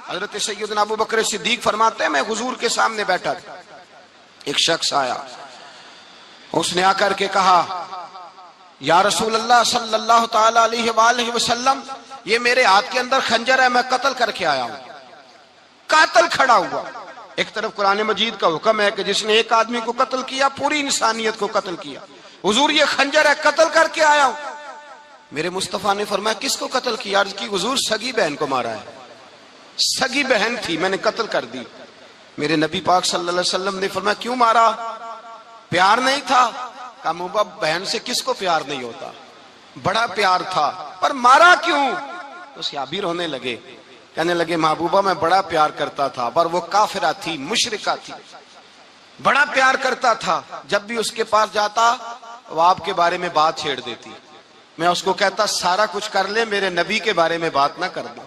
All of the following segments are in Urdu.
حضرت سیدنا ابو بکر صدیق فرماتے ہیں میں حضور کے سامنے بیٹھا تھا، ایک شخص آیا، اس نے آ کر کے کہا یا رسول اللہ صلی اللہ تعالی علیہ وآلہ وسلم، یہ میرے ہاتھ کے اندر خنجر ہے، میں قتل کر کے آیا ہوں۔ قاتل کھڑا ہوا، ایک طرف قرآن مجید کا حکم ہے کہ جس نے ایک آدمی کو قتل کیا پوری انسانیت کو قتل کیا، حضور یہ خنجر ہے، قتل کر کے آیا ہوں۔ میرے مصطفیٰ نے فرمایا کس کو قتل کیا؟ عرض کی حضور سگی بہن کو مارا ہے، سگی بہن تھی، میں نے قتل کر دی۔ میرے نبی پاک صلی اللہ علیہ وسلم نے فرمایا کیوں مارا؟ پیار نہیں تھا؟ کہا محبوبہ بہن سے کس کو پیار نہیں ہوتا، بڑا پیار تھا، پر مارا کیوں؟ تو صحابی رونے لگے، کہنے لگے محبوبہ میں بڑا پیار کرتا تھا، پر وہ کافرہ تھی، مشرکہ تھی، بڑا پیار کرتا تھا، جب بھی اس کے پاس جاتا وہ آپ کے بارے میں بات چھیڑ دیتی، میں اس کو کہتا سارا کچھ کر لے میرے نبی کے بارے میں بات نہ کر دوں،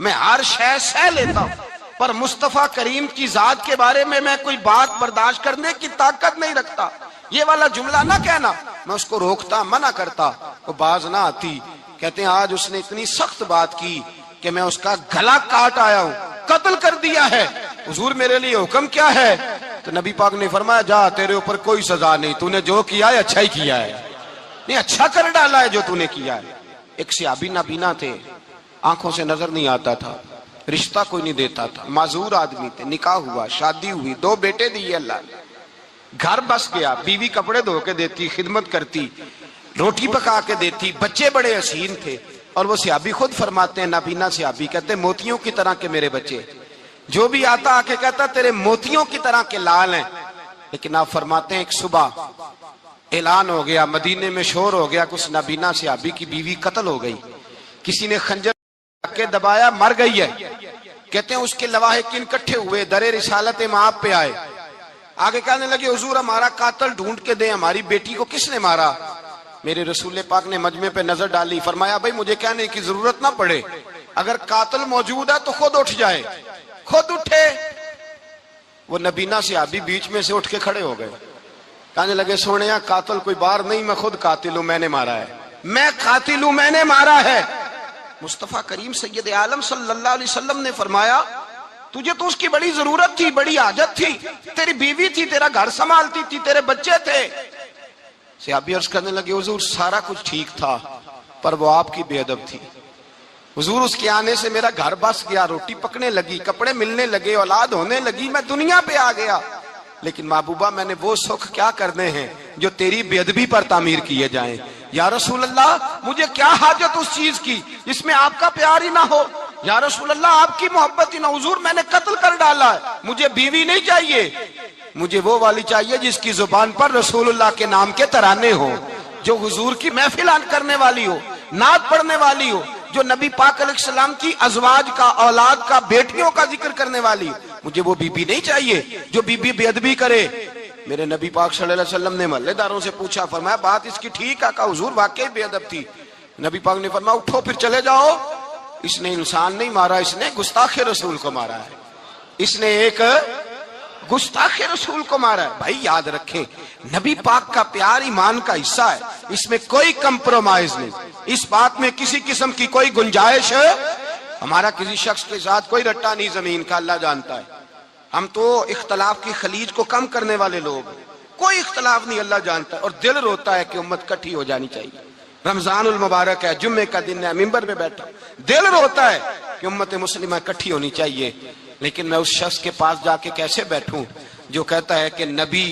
میں ہر شے سہ لیتا ہوں، پر مصطفیٰ کریم کی ذات کے بارے میں کوئی بات برداشت کرنے کی طاقت نہیں رکھتا، یہ والا جملہ نہ کہنا۔ میں اس کو روکتا، منع کرتا، وہ باز نہ آتی۔ کہتے ہیں آج اس نے اتنی سخت بات کی کہ میں اس کا گلا کاٹ آیا ہوں، قتل کر دیا ہے۔ حضور میرے لیے حکم کیا ہے؟ تو نبی پاک نے فرمایا جا تیرے اوپر کوئی سزا نہیں، تو نے جو کیا ہے اچھا ہی کیا ہے، نہیں اچھا کر ڈالا ہے جو تو نے کیا ہے۔ ایک صحابی نابینا تھے، آنکھوں سے نظر نہیں آتا تھا، رشتہ کوئی نہیں دیتا تھا، معذور آدمی تھے، نکاح ہوا، شادی ہوئی، 2 بیٹے دیے اللہ نے، گھر بس گیا، بیوی کپڑے دھو کے دیتی، خدمت کرتی، روٹی پکا کے دیتی، بچے بڑے حسین تھے، اور وہ صحابی خود فرماتے ہیں، نابینا صحابی کہتے ہیں موتیوں کی طرح کے میرے بچے، جو بھی آتا آ کے کہتا تیرے موتیوں کی طرح کے لال ہیں۔ لیکن آپ فرماتے ہیں ایک صبح اعلان ہو گیا، مدینے میں شور ہو گیا، کچھ نابینا صحابی کی بیوی قتل ہو گئی، کسی نے خنجر کے دبایا، مر گئی ہے۔ کہتے ہیں اس کے لواحقین اکٹھے ہوئے، در رسالت مآب پہ آئے، آگے کہنے لگے حضور ہمارا قاتل ڈھونڈ کے دیں، ہماری بیٹی کو کس نے مارا؟ میرے رسول پاک نے مجمع پہ نظر ڈالی، فرمایا بھائی مجھے کہنے کی ضرورت نہ پڑے، اگر قاتل موجود ہے تو خود اٹھ جائے۔ خود اٹھے، وہ نبینا صحابی بیچ میں سے اٹھ کے کھڑے ہو گئے، کہنے لگے سونیا قاتل کوئی بار نہیں، میں خود قاتل ہوں، میں نے مارا ہے، میں قاتل ہوں، میں نے مارا ہے۔ مصطفیٰ کریم سید عالم صلی اللہ علیہ وسلم نے فرمایا تجھے تو اس کی بڑی ضرورت تھی، بڑی حاجت تھی، تیری بیوی تھی، تیرا گھر سنبھالتی تھی، تیرے بچے تھے۔ صحابی عرض کرنے لگے حضور سارا کچھ ٹھیک تھا، پر وہ آپ کی بے ادب تھی حضور، اس کے آنے سے میرا گھر بس گیا، روٹی پکنے لگی، کپڑے ملنے لگے، اولاد ہونے لگی، میں دنیا پہ آ گیا، لیکن محبوبہ میں نے وہ سکھ کیا کرنے ہیں جو تیری بے ادبی پر تعمیر کیے جائیں۔ یا رسول اللہ مجھے کیا حاجت اس چیز کی جس میں آپ کا پیار ہی نہ ہو، یا رسول اللہ آپ کی محبت ہی نہ، حضور میں نے قتل کر ڈالا ہے، مجھے بیوی نہیں چاہیے، مجھے وہ والی چاہیے جس کی زبان پر رسول اللہ کے نام کے ترانے ہو، جو حضور کی محفل کرنے والی ہو، نعت پڑھنے والی ہو، جو نبی پاک علیہ السلام کی ازواج کا، اولاد کا، بیٹیوں کا ذکر کرنے والی، مجھے وہ بی بی نہیں چاہیے جو بی بی بے ادبی کرے۔ میرے نبی پاک صلی اللہ علیہ وسلم نے محلے داروں سے پوچھا، فرمایا بات اس کی ٹھیک ہے؟ کہا حضور واقعی بے ادب تھی۔ نبی پاک نے فرمایا اٹھو پھر چلے جاؤ، اس نے انسان نہیں مارا، اس نے گستاخ رسول کو مارا ہے، اس نے ایک گستاخ رسول کو مارا ہے۔ بھائی یاد رکھیں نبی پاک کا پیار ایمان کا حصہ ہے، اس میں کوئی کمپرومائز نہیں، اس بات میں کسی قسم کی کوئی گنجائش ہے، ہمارا کسی شخص کے ساتھ کوئی رٹا نہیں زمین کا، اللہ جانتا ہے، ہم تو اختلاف کی خلیج کو کم کرنے والے لوگ ہیں، کوئی اختلاف نہیں، اللہ جانتا ہے، اور دل روتا ہے کہ امت کٹھی ہو جانی چاہیے، رمضان المبارک ہے، جمعے کا دن ہے، منبر پہ بیٹھا، دل روتا ہے کہ امت مسلمہ کٹھی ہونی چاہیے، لیکن میں اس شخص کے پاس جا کے کیسے بیٹھوں جو کہتا ہے کہ نبی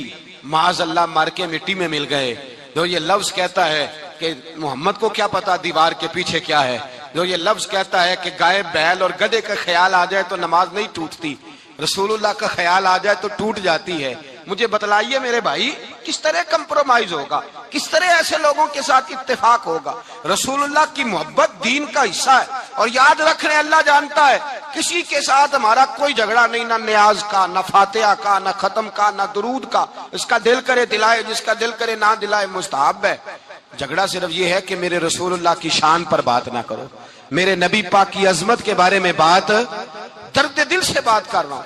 معاذ اللہ مار کے مٹی میں مل گئے، جو یہ لفظ کہتا ہے کہ محمد کو کیا پتا دیوار کے پیچھے کیا ہے، جو یہ لفظ کہتا ہے کہ گائے بیل اور گدھے کا خیال آ جائے تو نماز نہیں ٹوٹتی، رسول اللہ کا خیال آ جائے تو ٹوٹ جاتی ہے۔ مجھے بتلائیے میرے بھائی کس طرح کمپرومائز ہوگا، کس طرح ایسے لوگوں کے ساتھ اتفاق ہوگا؟ رسول اللہ کی محبت دین کا حصہ ہے، اور یاد رکھنے اللہ جانتا ہے کسی کے ساتھ ہمارا کوئی جھگڑا نہیں، نہ نیاز کا، نہ فاتحہ کا، نہ ختم کا، نہ درود کا، اس کا دل کرے دلائے، جس کا دل کرے نہ دلائے، مستحب ہے۔ جھگڑا صرف یہ ہے کہ میرے رسول اللہ کی شان پر بات نہ کرو، میرے نبی پاک کی عظمت کے بارے میں بات، درد دل سے بات کر رہا ہوں،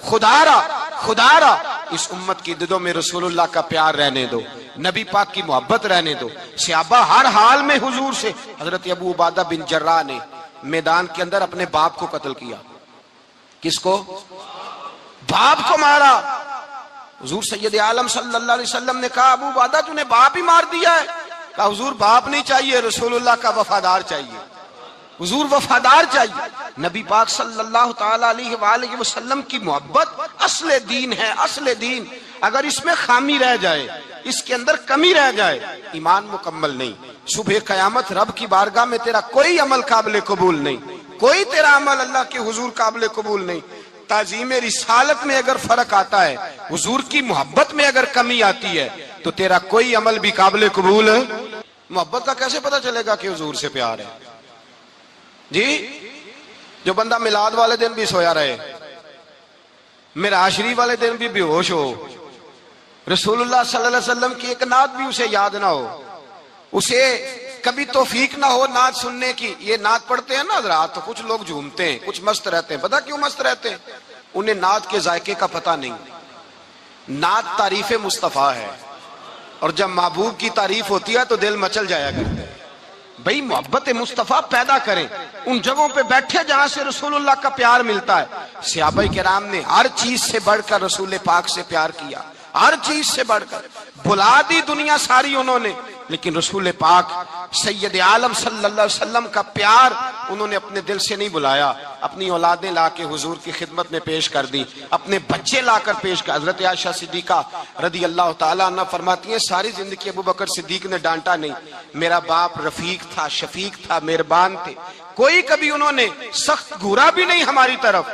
خدا را اس امت کی دلوں میں رسول اللہ کا پیار رہنے دو، نبی پاک کی محبت رہنے دو۔ صحابہ ہر حال میں حضور سے، حضرت ابو عبادہ بن جراح نے میدان کے اندر اپنے باپ کو قتل کیا، کس کو؟ باپ کو مارا۔ حضور سید عالم صلی اللہ علیہ وسلم نے کہا ابو عبادہ تو نے باپ ہی مار دیا ہے؟ کہا حضور باپ نہیں چاہیے، رسول اللہ کا وفادار چاہیے، حضور وفادار چاہیے۔ نبی پاک صلی اللہ تعالی علیہ وآلہ وسلم کی محبت اصل دین ہے، اصل دین۔ اگر اس میں خامی رہ جائے، اس کے اندر کمی رہ جائے، ایمان مکمل نہیں۔ صبح قیامت رب کی بارگاہ میں تیرا کوئی عمل قابل قبول نہیں، کوئی تیرا عمل اللہ کے حضور قابل قبول نہیں۔ تعظیم رسالت میں اگر فرق آتا ہے، حضور کی محبت میں اگر کمی آتی ہے، تو تیرا کوئی عمل بھی قابل قبول ہے۔ محبت کا کیسے پتہ چلے گا کہ حضور سے پیار ہے؟ جی جو بندہ میلاد والے دن بھی سویا رہے، معراج شریف والے دن بھی بے ہوش ہو، رسول اللہ صلی اللہ علیہ وسلم کی ایک نعت بھی اسے یاد نہ ہو، اسے کبھی توفیق نہ ہو نعت سننے کی۔ یہ نعت پڑھتے ہیں نا حضرات تو کچھ لوگ جھومتے ہیں، کچھ مست رہتے ہیں۔ پتہ کیوں مست رہتے ہیں؟ انہیں نعت کے ذائقے کا پتہ نہیں۔ نعت تعریف مصطفیٰ ہے، اور جب محبوب کی تعریف ہوتی ہے تو دل مچل جایا کرتا ہے۔ بھئی محبت مصطفیٰ پیدا کریں، ان جگہوں پہ بیٹھے جہاں سے رسول اللہ کا پیار ملتا ہے۔ صحابہ کرام نے ہر چیز سے بڑھ کر رسول پاک سے پیار کیا، ہر چیز سے بڑھ کر۔ بھلا دی دنیا ساری انہوں نے، لیکن رسول پاک سید عالم صلی اللہ علیہ وسلم کا پیار انہوں نے اپنے دل سے نہیں بلایا۔ اپنی اولادیں لا کے حضور کی خدمت میں پیش کر دی، اپنے بچے لا کر پیش کر۔ حضرت عائشہ صدیقہ رضی اللہ تعالیٰ عنہ فرماتی ہیں ساری زندگی ابو بکر صدیق نے ڈانٹا نہیں، میرا باپ رفیق تھا، شفیق تھا، مہربان تھے، کوئی کبھی انہوں نے سخت گھورا بھی نہیں ہماری طرف۔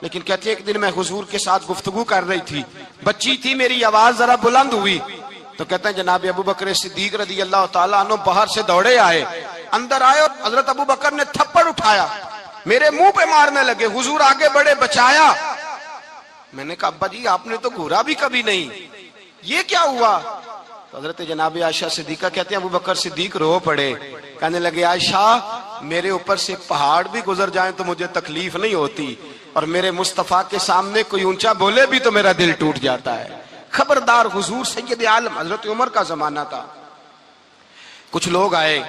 لیکن کہتے ہیں ایک دن میں حضور کے ساتھ گفتگو کر رہی تھی، بچی تھی، میری آواز ذرا بلند ہوئی تو کہتے ہیں جناب ابو بکر صدیق رضی اللہ تعالیٰ عنہ باہر سے دوڑے آئے، اندر آئے اور حضرت ابو بکر نے تھپڑ اٹھایا، میرے منہ پہ مارنے لگے۔ حضور آگے بڑھے، بچایا۔ میں نے کہا ابا جی آپ نے تو گھورا بھی کبھی نہیں، یہ کیا ہوا؟ تو حضرت جناب عائشہ صدیقہ کہتے ہیں ابو بکر صدیق رو پڑے، کہنے لگے عائشہ میرے اوپر سے پہاڑ بھی گزر جائیں تو مجھے تکلیف نہیں ہوتی، اور میرے مصطفیٰ کے سامنے کوئی اونچا بولے بھی تو میرا دل ٹوٹ جاتا ہے۔ خبردار، حضور سید عالم، حضرت عمر کا زمانہ تھا، کچھ لوگ آئے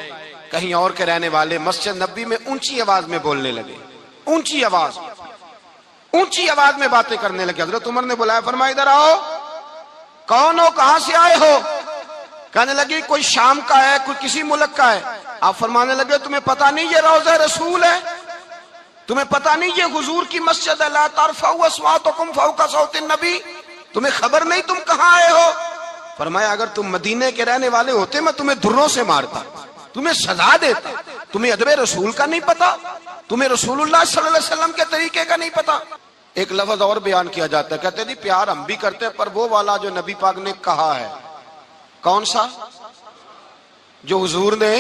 کہیں اور کے رہنے والے، مسجد نبی میں اونچی آواز میں بولنے لگے، اونچی آواز میں باتیں کرنے لگے۔ حضرت عمر نے بلایا، فرمایا ادھر آؤ، کون ہو، کہاں سے آئے ہو؟ کہنے لگی کوئی شام کا ہے، کوئی کسی ملک کا ہے۔ آپ فرمانے لگے تمہیں پتہ نہیں یہ روضہ رسول ہے؟ تمہیں پتہ نہیں یہ حضور کی مسجد ہے؟ لا ترفعوا اصواتکم فوق صوت النبی، تمہیں خبر نہیں تم کہاں آئے ہو؟ فرمایا اگر تم مدینے کے رہنے والے ہوتے میں تمہیں دھروں سے مارتا، تمہیں سزا دیتا۔ تمہیں ادب رسول کا نہیں پتا، تمہیں رسول اللہ صلی اللہ علیہ وسلم کے طریقے کا نہیں پتا۔ ایک لفظ اور بیان کیا جاتا ہے، کہتے ہیں جی پیار ہم بھی کرتے ہیں پر وہ والا جو نبی پاک نے کہا ہے۔ کون سا؟ جو حضور نے،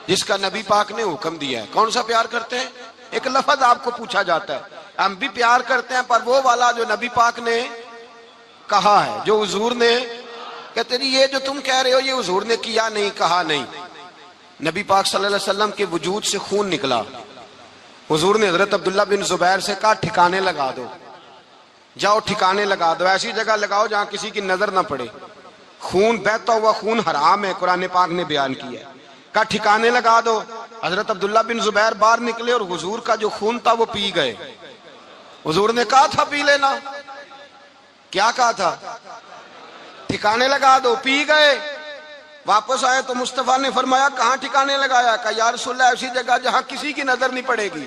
جس کا نبی پاک نے حکم دیا ہے۔ کون سا پیار کرتے ہیں؟ ایک لفظ آپ کو پوچھا جاتا ہے، ہم بھی پیار کرتے ہیں پر وہ والا جو نبی پاک نے کہا ہے، جو حضور نے۔ کہتے ہیں یہ جو تم کہہ رہے ہو یہ حضور نے کیا نہیں، کہا نہیں۔ نبی پاک صلی اللہ علیہ وسلم کے وجود سے خون نکلا، حضور نے حضرت عبداللہ بن زبیر سے کہا ٹھکانے لگا دو، جاؤ ٹھکانے لگا دو، ایسی جگہ لگاؤ جہاں کسی کی نظر نہ پڑے۔ خون بہتا ہوا خون حرام ہے، قرآن پاک نے بیان کیا ہے، کہا ٹھکانے لگا دو۔ حضرت عبداللہ بن زبیر باہر نکلے اور حضور کا جو خون تھا وہ پی گئے۔ حضور نے کہا تھا پی لینا، کیا کہا تھا؟ ٹھکانے لگا دو، پی گئے۔ واپس آئے تو مصطفیٰ نے فرمایا کہاں ٹھکانے لگایا؟ کہا یا رسول اللہ ایسی جگہ جہاں کسی کی نظر نہیں پڑے گی،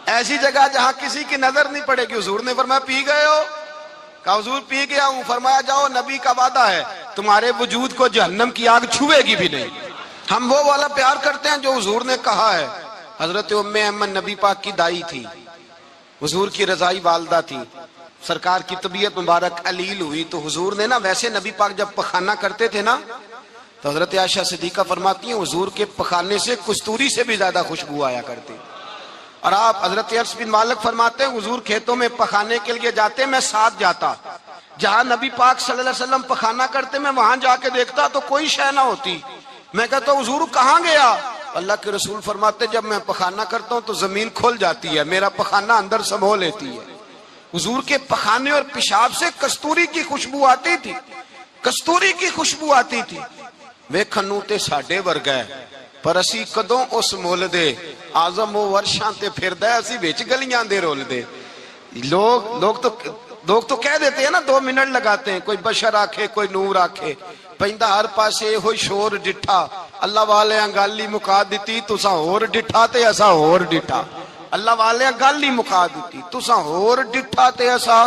ایسی جگہ جہاں کسی کی نظر نہیں پڑے گی۔ حضور نے فرمایا پی گئے ہو؟ کہا حضور پی گیا ہوں۔ فرمایا جاؤ نبی کا وعدہ ہے تمہارے وجود کو جہنم کی آگ چھوئے گی بھی نہیں۔ ہم وہ والا پیار کرتے ہیں جو حضور نے کہا ہے۔ حضرت ام ایمن نبی پاک کی دائی تھی، حضور کی رضائی والدہ تھی، سرکار کی طبیعت مبارک علیل ہوئی تو حضور نے نا، ویسے نبی پاک جب پخانہ کرتے تھے نا تو حضرت عائشہ صدیقہ فرماتی ہیں حضور کے پخانے سے کستوری سے بھی زیادہ خوشبو آیا کرتی۔ اور آپ حضرت انس بن مالک فرماتے ہیں حضور کھیتوں میں پخانے کے لیے جاتے میں ساتھ جاتا، جہاں نبی پاک صلی اللہ علیہ وسلم پخانہ کرتے میں وہاں جا کے دیکھتا تو کوئی شے نہ ہوتی۔ میں کہتا ہوں حضور کہاں گیا؟ اللہ کے رسول فرماتے جب میں پخانہ کرتا ہوں تو زمین کھل جاتی ہے، میرا پخانہ اندر سمو لیتی ہے۔ حضور کے پخانے اور پیشاب سے کستوری کی خوشبو آتی تھی، کستوری کی خوشبو آتی تھی۔ ویکھنوں تے ساڈے ورگا ہے پر اسی کدوں اس مول دے، آزم و ورشاں تے پھردا اسی وچ گلیاں دے رول دے۔ لوگ تو کہہ دیتے ہیں نا 2 منٹ لگاتے ہیں, کوئی بشر آکھے کوئی نور آکھے, پہندا ہر پاسے ہوئی شور ڈٹھا, اللہ والے گل ہی مکا دیتی تساں ہور ڈٹھا تے اساں ہور ڈٹھا. اللہ والے گل ہی مکا دیتی تساں ہور ڈٹھا تے اساں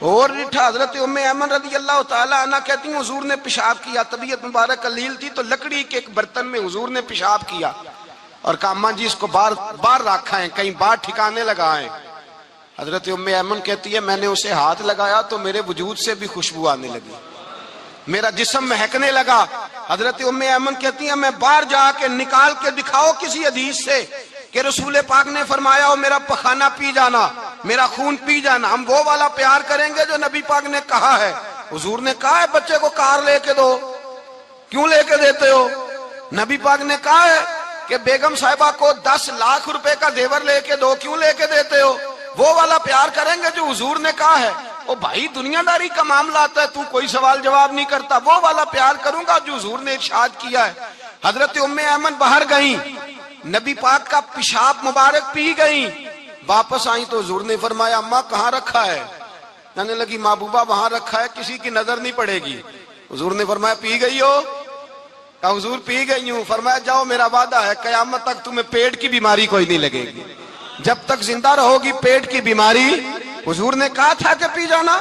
اور ڈٹھا. حضرت ام ایمن رضی اللہ تعالی عنہ کہتی ہیں حضور نے پیشاب کیا, طبیعت مبارک قلیل تھی تو لکڑی کے ایک برتن میں حضور نے پیشاب کیا اور کہا اماں جی اس کو باہر رکھا ہے, کہیں باہر ٹھکانے لگائیں. حضرت ام ایمن کہتی ہے میں نے اسے ہاتھ لگایا تو میرے وجود سے بھی خوشبو آنے لگی, میرا جسم مہکنے لگا. حضرت ام ایمن کہتی ہیں میں باہر جا کے نکال کے دکھاؤ کسی حدیث سے کہ رسول پاک نے فرمایا ہو میرا پخانہ پی جانا, میرا خون پی جانا, ہم وہ والا پیار کریں گے جو نبی پاک نے کہا ہے. حضور نے کہا ہے بچے کو کار لے کے دو, کیوں لے کے دیتے ہو؟ نبی پاک نے کہا ہے کہ بیگم صاحبہ کو 10 لاکھ روپے کا زیور لے کے دو, کیوں لے کے دیتے ہو؟ وہ والا پیار کریں گے جو حضور نے کہا ہے. او بھائی دنیا داری کا معاملہ آتا ہے, تو کوئی سوال جواب نہیں کرتا, وہ والا پیار کروں گا جو حضور نے ارشاد کیا ہے. حضرت ام ایمن باہر گئیں, نبی پاک کا پیشاب مبارک پی گئیں, واپس آئیں تو حضور نے فرمایا اماں کہاں رکھا ہے؟ کہنے لگی محبوبہ وہاں رکھا ہے, کسی کی نظر نہیں پڑے گی. حضور نے فرمایا پی گئی ہو؟ کہا حضور پی گئی ہوں. فرمایا جاؤ میرا وعدہ ہے قیامت تک تمہیں پیٹ کی بیماری کوئی نہیں لگے گی, جب تک زندہ رہو گی پیٹ کی بیماری. حضور نے کہا تھا کہ پی جانا.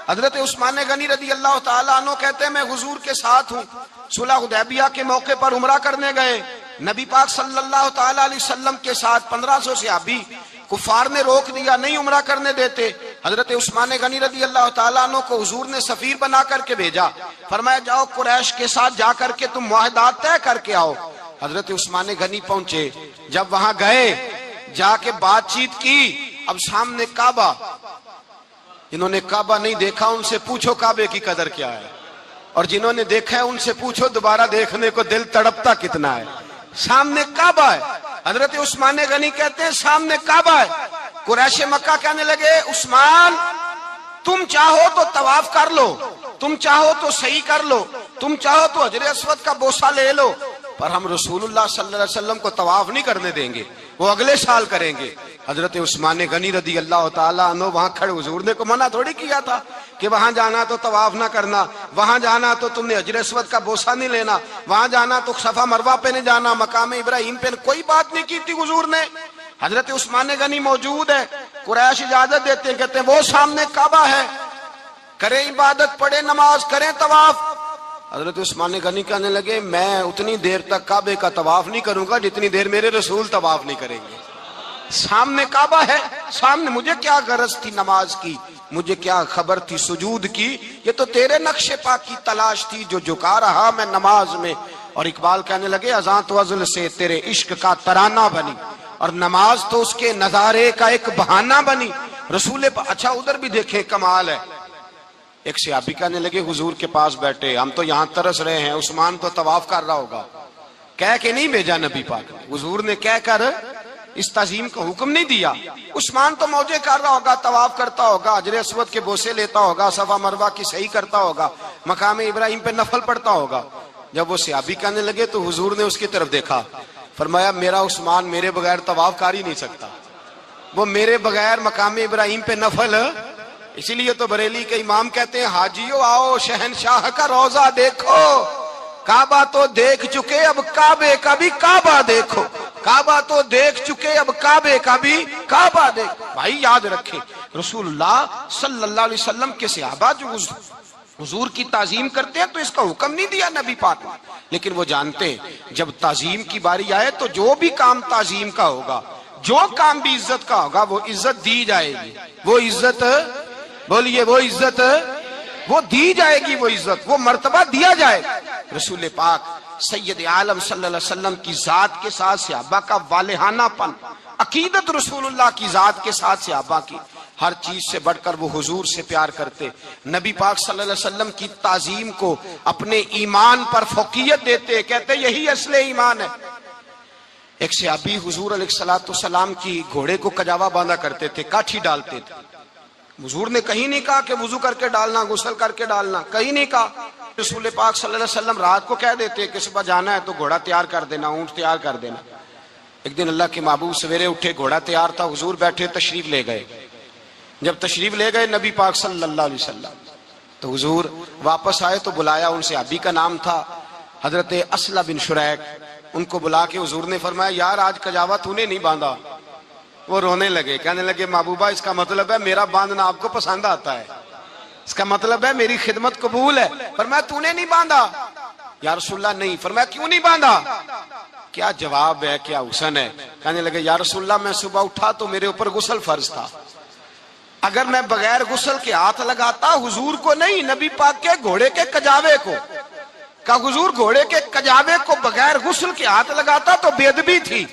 حضرت عثمان غنی رضی اللہ تعالیٰ عنہ کہتے ہیں میں حضور کے ساتھ ہوں, صلح حدیبیہ کے موقع پر عمرہ کرنے گئے, نبی پاک صلی اللہ تعالیٰ علیہ وسلم کے ساتھ 1500 صحابی, کفار نے روک دیا نہیں عمرہ کرنے دیتے. حضرت عثمان غنی رضی اللہ تعالیٰ عنہ کو حضور نے سفیر بنا کر کے بھیجا, فرمایا جاؤ قریش کے ساتھ جا کر کے تم معاہدات طے کر کے آؤ. حضرت عثمان غنی پہنچے, جب وہاں گئے جا کے بات چیت کی, اب سامنے کعبہ, جنہوں نے کعبہ نہیں دیکھا ان سے پوچھو کعبے کی قدر کیا ہے, اور جنہوں نے دیکھا ہے ان سے پوچھو دوبارہ دیکھنے کو دل تڑپتا کتنا ہے. سامنے کعبہ ہے. حضرت عثمان غنی کہتے ہیں سامنے کعبہ ہے. قریش مکہ کہنے لگے عثمان تم چاہو تو طواف کر لو, تم چاہو تو صحیح کر لو, تم چاہو تو حجر اسود کا بوسہ لے لو, پر ہم رسول اللہ صلی اللہ علیہ وسلم کو طواف نہیں کرنے دیں گے, وہ اگلے سال کریں گے. حضرت عثمان غنی رضی اللہ تعالیٰ عنہ وہاں کھڑے, حضور نے کو منع تھوڑی کیا تھا کہ وہاں جانا تو طواف نہ کرنا, وہاں جانا تو تم نے حجر اسود کا بوسہ نہیں لینا, وہاں جانا تو صفا مروہ پہ نہیں جانا, مقام ابراہیم پہ کوئی بات نہیں کی تھی حضور نے. حضرت عثمان غنی موجود ہے, قریش اجازت دیتے ہیں, کہتے ہیں وہ سامنے کعبہ ہے, کریں عبادت, پڑھیں نماز, کریں طواف. حضرت عثمان غنی کہنے لگے میں اتنی دیر تک کعبے کا طواف نہیں کروں گا جتنی دیر میرے رسول طواف نہیں کریں گے. سامنے کعبہ ہے, سامنے, مجھے کیا غرض تھی نماز کی, مجھے کیا خبر تھی سجود کی, یہ تو تیرے نقش پا کی تلاش تھی جو جھکا رہا میں نماز میں. اور اقبال کہنے لگے اذان تو ازل سے تیرے عشق کا ترانہ بنی, اور نماز تو اس کے نظارے کا ایک بہانہ بنی. رسول اچھا ادھر بھی دیکھیں کمال ہے. ایک صحابی کہنے لگے حضور کے پاس بیٹھے ہم تو یہاں ترس رہے ہیں, عثمان تو طواف کر رہا ہوگا. کہہ کے نہیں بھیجا نبی پاک, حضور نے کہہ کر اس تعظیم کا حکم نہیں دیا. عثمان تو موجے کر رہا ہوگا, طواف کرتا ہوگا, حجر اسود کے بوسے لیتا ہوگا, صفا مروہ کی صحیح کرتا ہوگا, مقام ابراہیم پہ نفل پڑھتا ہوگا. جب وہ صحابی کہنے لگے تو حضور نے اس کی طرف دیکھا, فرمایا میرا عثمان میرے بغیر طواف کر ہی نہیں سکتا, وہ میرے بغیر مقام ابراہیم پہ نفل. اسی لیے تو بریلی کے امام کہتے ہیں حاجیو آؤ شہنشاہ کا روضہ دیکھو, کعبہ تو دیکھ چکے اب کعبے کا بھی کعبہ دیکھو, کعبہ تو دیکھ چکے اب کعبے کا بھی کعبہ دیکھو. بھائی یاد رکھیں رسول اللہ صلی اللہ علیہ وسلم کے صحابہ جو حضور کی تعظیم کرتے ہیں تو اس کا حکم نہیں دیا نبی پاک نے, لیکن وہ جانتے ہیں جب تعظیم کی باری آئے تو جو بھی کام تعظیم کا ہوگا, جو کام بھی عزت کا ہوگا وہ عزت دی جائے گی, وہ عزت بولیے وہ عزت وہ دی جائے گی, وہ عزت وہ مرتبہ دیا جائے گا. رسول پاک سید عالم صلی اللہ علیہ وسلم کی ذات کے ساتھ صحابہ کا والہانہ پن, عقیدت رسول اللہ کی ذات کے ساتھ صحابہ کی, ہر چیز سے بڑھ کر وہ حضور سے پیار کرتے, نبی پاک صلی اللہ علیہ وسلم کی تعظیم کو اپنے ایمان پر فوقیت دیتے, کہتے یہی اصل ایمان ہے. ایک صحابی حضور علیہ السلام کی گھوڑے کو کجاوا باندھا کرتے تھے, کاٹھی ڈالتے تھے. حضور نے کہیں نہیں کہا کہ وضو کر کے ڈالنا, غسل کر کے ڈالنا, کہیں نہیں کہا. رسول پاک صلی اللہ علیہ وسلم رات کو کہہ دیتے کہ صبح جانا ہے تو گھوڑا تیار کر دینا, اونٹ تیار کر دینا. ایک دن اللہ کے محبوب سویرے اٹھے, گھوڑا تیار تھا, حضور بیٹھے تشریف لے گئے. جب تشریف لے گئے نبی پاک صلی اللہ علیہ وسلم تو حضور واپس آئے تو بلایا، ان سے ابھی کا نام تھا حضرت اسلح بن شریک، ان کو بلا کے حضور نے فرمایا یار آج کجاوا تو نے نہیں باندھا۔ وہ رونے لگے، کہنے لگے محبوبہ اس کا مطلب ہے میرا باندھنا آپ کو پسند آتا ہے، اس کا مطلب ہے میری خدمت قبول ہے۔ فرمایا تو نے نہیں باندھا؟ یا رسول اللہ نہیں۔ فرمایا کیوں نہیں باندھا؟ کیا جواب ہے، کیا حسن ہے۔ کہنے لگے یا رسول اللہ میں صبح اٹھا تو میرے اوپر غسل فرض تھا، اگر میں بغیر غسل کے ہاتھ لگاتا حضور کو نہیں نبی پاک کے گھوڑے کے کجاوے کو، کہ حضور گھوڑے کے کجاوے کو بغیر غسل کے ہاتھ لگاتا تو بے ادبی تھی،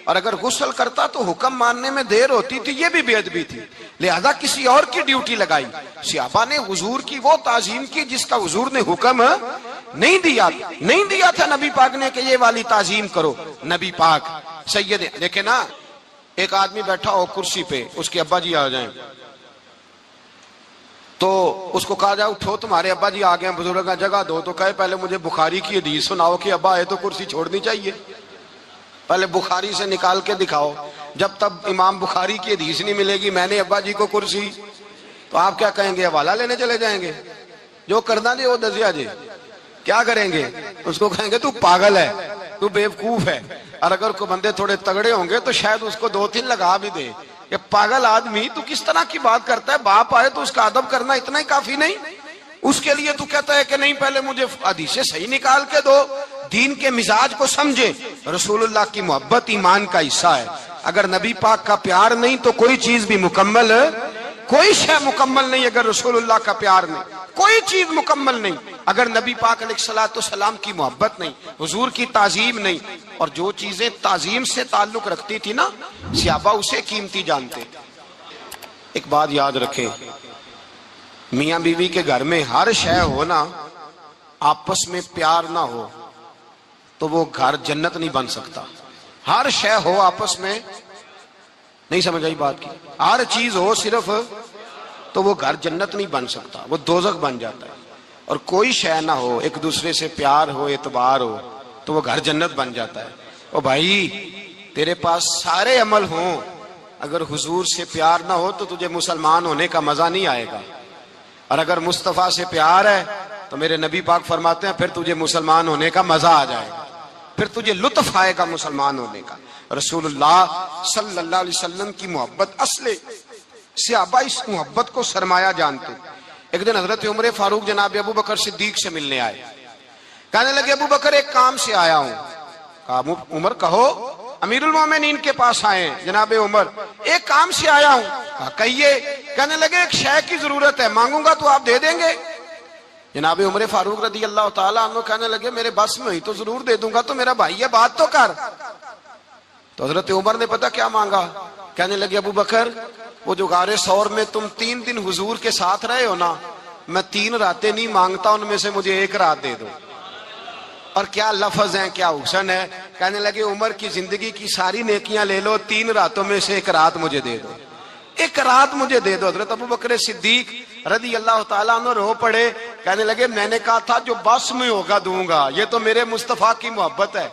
اور اگر غسل کرتا تو حکم ماننے میں دیر ہوتی تھی، یہ بھی بے ادبی تھی، لہذا کسی اور کی ڈیوٹی لگائی۔ صحابہ نے حضور کی وہ تعظیم کی جس کا حضور نے حکم نہیں دیا تھا نبی پاک نے کہ یہ والی تعظیم کرو۔ نبی پاک سید دیکھیں نا، ایک آدمی بیٹھا ہو کرسی پہ، اس کے ابا جی آ جائیں تو اس کو کہا جائے اٹھو تمہارے ابا جی آ گئے ہیں، بزرگ کا جگہ دو، تو کہے پہلے مجھے بخاری کی حدیث سناؤ کہ ابا ہے تو کرسی چھوڑنی چاہیے، پہلے بخاری سے نکال کے دکھاؤ۔ جب تک امام بخاری کی حدیث نہیں ملے گی میں نے ابا جی کو کرسی، تو آپ کیا کہیں گے؟ حوالہ لینے چلے جائیں گے، جو کرنا جی وہ دزیا جی، کیا کریں گے؟ اس کو کہیں گے تو پاگل ہے، تو بیوقوف ہے، اور اگر کوئی بندے تھوڑے تگڑے ہوں گے تو شاید اس کو دو تین لگا بھی دے کہ پاگل آدمی تو کس طرح کی بات کرتا ہے، باپ آئے تو اس کا ادب کرنا اتنا ہی کافی نہیں؟ اس کے لیے تو کہتا ہے کہ نہیں پہلے مجھے حدیثیں صحیح نکال کے دو، دین کے مزاج کو سمجھے۔ رسول اللہ کی محبت ایمان کا حصہ ہے، اگر نبی پاک کا پیار نہیں تو کوئی چیز بھی مکمل، کوئی شے مکمل نہیں اگر رسول اللہ کا پیار نہیں، کوئی چیز مکمل نہیں اگر نبی پاک علیہ الصلوۃ والسلام کی محبت نہیں، حضور کی تعظیم نہیں۔ اور جو چیزیں تعظیم سے تعلق رکھتی تھی نا صحابہ اسے قیمتی جانتے۔ ایک بات یاد رکھیں، میاں بیوی کے گھر میں ہر شے ہو نا، آپس میں پیار نہ ہو تو وہ گھر جنت نہیں بن سکتا۔ ہر شے ہو آپس میں، نہیں سمجھ آئی بات کی، ہر چیز ہو صرف تو وہ گھر جنت نہیں بن سکتا، وہ دوزخ بن جاتا ہے۔ اور کوئی شے نہ ہو، ایک دوسرے سے پیار ہو، اعتبار ہو تو وہ گھر جنت بن جاتا ہے۔ او بھائی تیرے پاس سارے عمل ہوں، اگر حضور سے پیار نہ ہو تو تجھے مسلمان ہونے کا مزہ نہیں آئے گا، اور اگر مصطفیٰ سے پیار ہے تو میرے نبی پاک فرماتے ہیں پھر تجھے مسلمان ہونے کا مزہ آ جائے گا، پھر تجھے لطف آئے گا مسلمان ہونے کا۔ رسول اللہ صلی اللہ علیہ وسلم کی محبت اصل، صحابہ اس محبت کو سرمایہ جانتے۔ ایک دن حضرت عمر فاروق جناب ابو بکر صدیق سے ملنے آئے، کہنے لگے ابو بکر ایک کام سے آیا ہوں۔ کہا عمر کہو۔ امیر المومنین کے پاس آئے جناب عمر، ایک کام سے آیا ہوں۔ کہا کہیے۔ کہنے لگے ایک شے کی ضرورت ہے، مانگوں گا تو آپ دے دیں گے؟ جناب عمر فاروق رضی اللہ تعالیٰ عنہ کہنے لگے میرے بس میں ہی تو ضرور دے دوں گا، تو میرا بھائی ہے بات تو کر۔ تو حضرت عمر نے پتہ کیا مانگا؟ کہنے لگے ابو بکر وہ جو غار ثور میں تم 3 دن حضور کے ساتھ رہے ہو نا، میں 3 راتیں نہیں مانگتا، ان میں سے مجھے 1 رات دے دو۔ اور کیا لفظ ہیں، کیا حسن ہے۔ کہنے لگے عمر کی زندگی کی ساری نیکیاں لے لو، 3 راتوں میں سے 1 رات مجھے دے دو، 1 رات مجھے دے دو۔ حضرت ابو بکر صدیق رضی اللہ تعالیٰ عنہ رو پڑے، کہنے لگے میں نے کہا تھا جو بس میں ہوگا دوں گا، یہ تو میرے مصطفیٰ کی محبت ہے،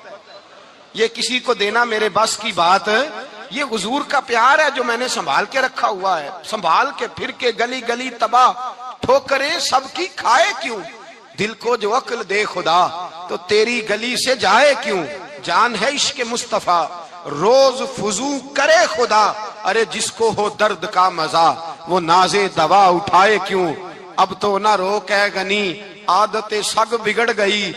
یہ کسی کو دینا میرے بس کی بات، یہ حضور کا پیار ہے جو میں نے سنبھال کے رکھا ہوا ہے، سنبھال کے پھر کے گلی گلی تباہ ٹھوکریں سب کی کھائے کیوں، دل کو جو عقل دے خدا تو تیری گلی سے جائے کیوں، جان ہے عشق مصطفیٰ روز فضو کرے خدا، ارے جس کو ہو درد کا مزہ وہ ناز دوا اٹھائے کیوں، اب تو نہ روک ہے غنی عادت سگ بگڑ گئی،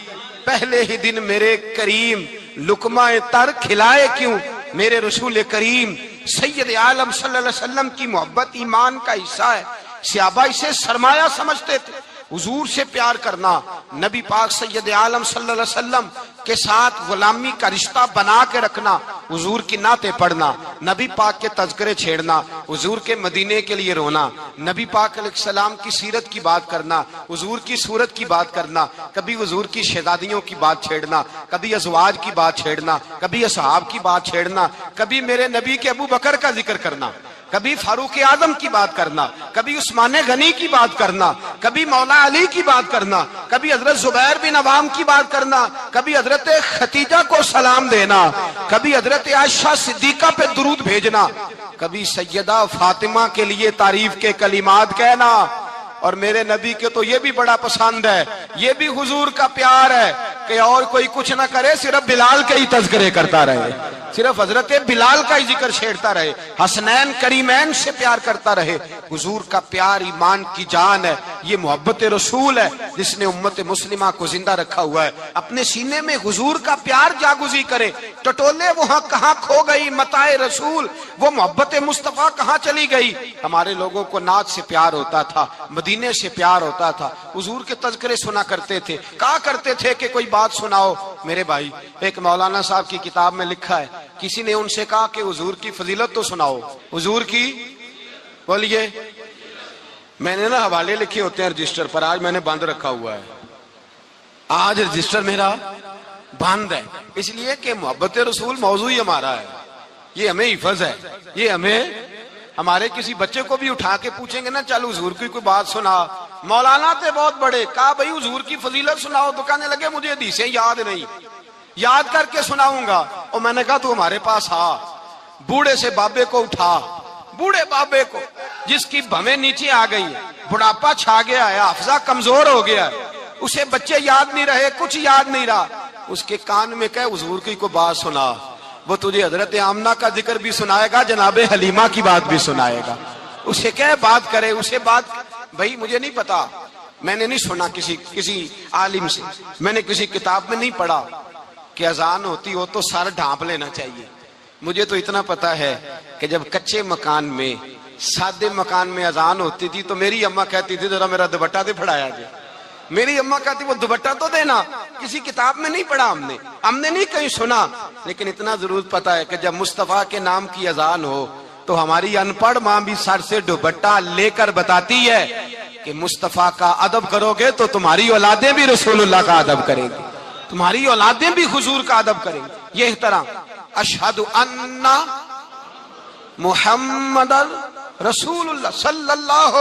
پہلے ہی دن میرے کریم لقمہ تر کھلائے کیوں۔ میرے رسول کریم سید عالم صلی اللہ علیہ وسلم کی محبت ایمان کا حصہ ہے، صحابہ اسے سرمایہ سمجھتے تھے۔ حضور سے پیار کرنا، نبی پاک سید عالم صلی اللہ علیہ وسلم کے ساتھ غلامی کا رشتہ بنا کے رکھنا، حضور کی نعتیں پڑھنا، نبی پاک کے تذکرے چھیڑنا، حضور کے مدینے کے لیے رونا، نبی پاک علیہ السلام کی سیرت کی بات کرنا، حضور کی صورت کی بات کرنا، کبھی حضور کی شہزادیوں کی بات چھیڑنا، کبھی ازواج کی بات چھیڑنا، کبھی اصحاب کی بات چھیڑنا، کبھی میرے نبی کے ابو بکر کا ذکر کرنا، کبھی فاروق اعظم کی بات کرنا، کبھی عثمان غنی کی بات کرنا، کبھی مولا علی کی بات کرنا، کبھی حضرت زبیر بن عوام کی بات کرنا، کبھی حضرت خدیجہ کو سلام دینا، کبھی حضرت عائشہ صدیقہ پہ درود بھیجنا، کبھی سیدہ فاطمہ کے لیے تعریف کے کلمات کہنا، اور میرے نبی کے تو یہ بھی بڑا پسند ہے، یہ بھی حضور کا پیار ہے کہ اور کوئی کچھ نہ کرے، صرف بلال کے ہی تذکرے کرتا رہے، صرف حضرت بلال کا ہی ذکر چھیڑتا رہے، حسنین کریمین سے پیار کرتا رہے۔ حضور کا پیار ایمان کی جان ہے، یہ محبت رسول ہے جس نے امت مسلمہ کو زندہ رکھا ہوا ہے۔ اپنے سینے میں حضور کا پیار جاگزی کرے، ٹٹولے وہاں کہاں کھو گئی متاع رسول، وہ محبت مصطفیٰ کہاں چلی گئی؟ ہمارے لوگوں کو نعت سے پیار ہوتا تھا، مدینے سے پیار ہوتا تھا، حضور کے تذکرے سنا کرتے تھے، کہا کرتے تھے کہ کوئی بات سناؤ۔ میرے بھائی، ایک مولانا صاحب کی کتاب میں لکھا ہے، کسی نے ان سے کہا کہ حضور کی فضیلت تو سناؤ، حضور کی بولیے۔ میں نے نا حوالے لکھے ہوتے ہیں رجسٹر پر، آج میں نے بند رکھا ہوا ہے، آج رجسٹر میرا بند ہے، اس لیے کہ محبت رسول موضوع ہی ہمارا ہے، یہ ہمیں حفظ ہے، یہ ہمیں ہمارے کسی بچے کو بھی اٹھا کے پوچھیں گے نا چل حضور کی کوئی بات سنا، مولانا تھے بہت بڑے، کہا بھائی حضور کی فضیلت سناؤ، تو کہنے لگے مجھے حدیثیں یاد نہیں، یاد کر کے سناؤں گا۔ اور میں نے کہا تو ہمارے پاس آ، بوڑھے سے بابے کو اٹھا، بوڑھے بابے کو جس کی بھویں نیچے آ گئی ہے، بڑھاپا چھا گیا ہے، حافظہ کمزور ہو گیا ہے، اسے بچے یاد نہیں رہے، کچھ یاد نہیں رہا، اس کے کان میں کہے حضور کی کوئی بات سنا، وہ تجھے حضرت آمنہ کا ذکر بھی سنائے گا، جناب حلیمہ کی بات بھی سنائے گا، اسے کہے بات کرے، اسے بات۔ بھائی مجھے نہیں پتا، میں نے نہیں سنا کسی عالم سے، میں نے کسی کتاب میں نہیں پڑھا کہ اذان ہوتی ہو تو سر ڈھانپ لینا چاہیے۔ مجھے تو اتنا پتا ہے کہ جب کچے مکان میں، سادے مکان میں اذان ہوتی تھی تو میری اماں کہتی تھی ذرا میرا دوپٹہ دے پھڑایا جائے، میری اماں کہتی وہ دوپٹہ تو دینا، کسی کتاب میں نہیں پڑھا ہم نے نہیں کہیں سنا، لیکن اتنا ضرور پتا ہے کہ جب مصطفیٰ کے نام کی اذان ہو تو ہماری ان پڑھ ماں بھی سر سے دوپٹہ لے کر بتاتی ہے کہ مصطفیٰ کا ادب کرو گے تو تمہاری اولادیں بھی رسول اللہ کا ادب کریں گی، تمہاری اولادیں بھی حضور کا ادب کریں گی۔ یہ احترام، اشہد ان محمد رسول اللہ صلی اللہ،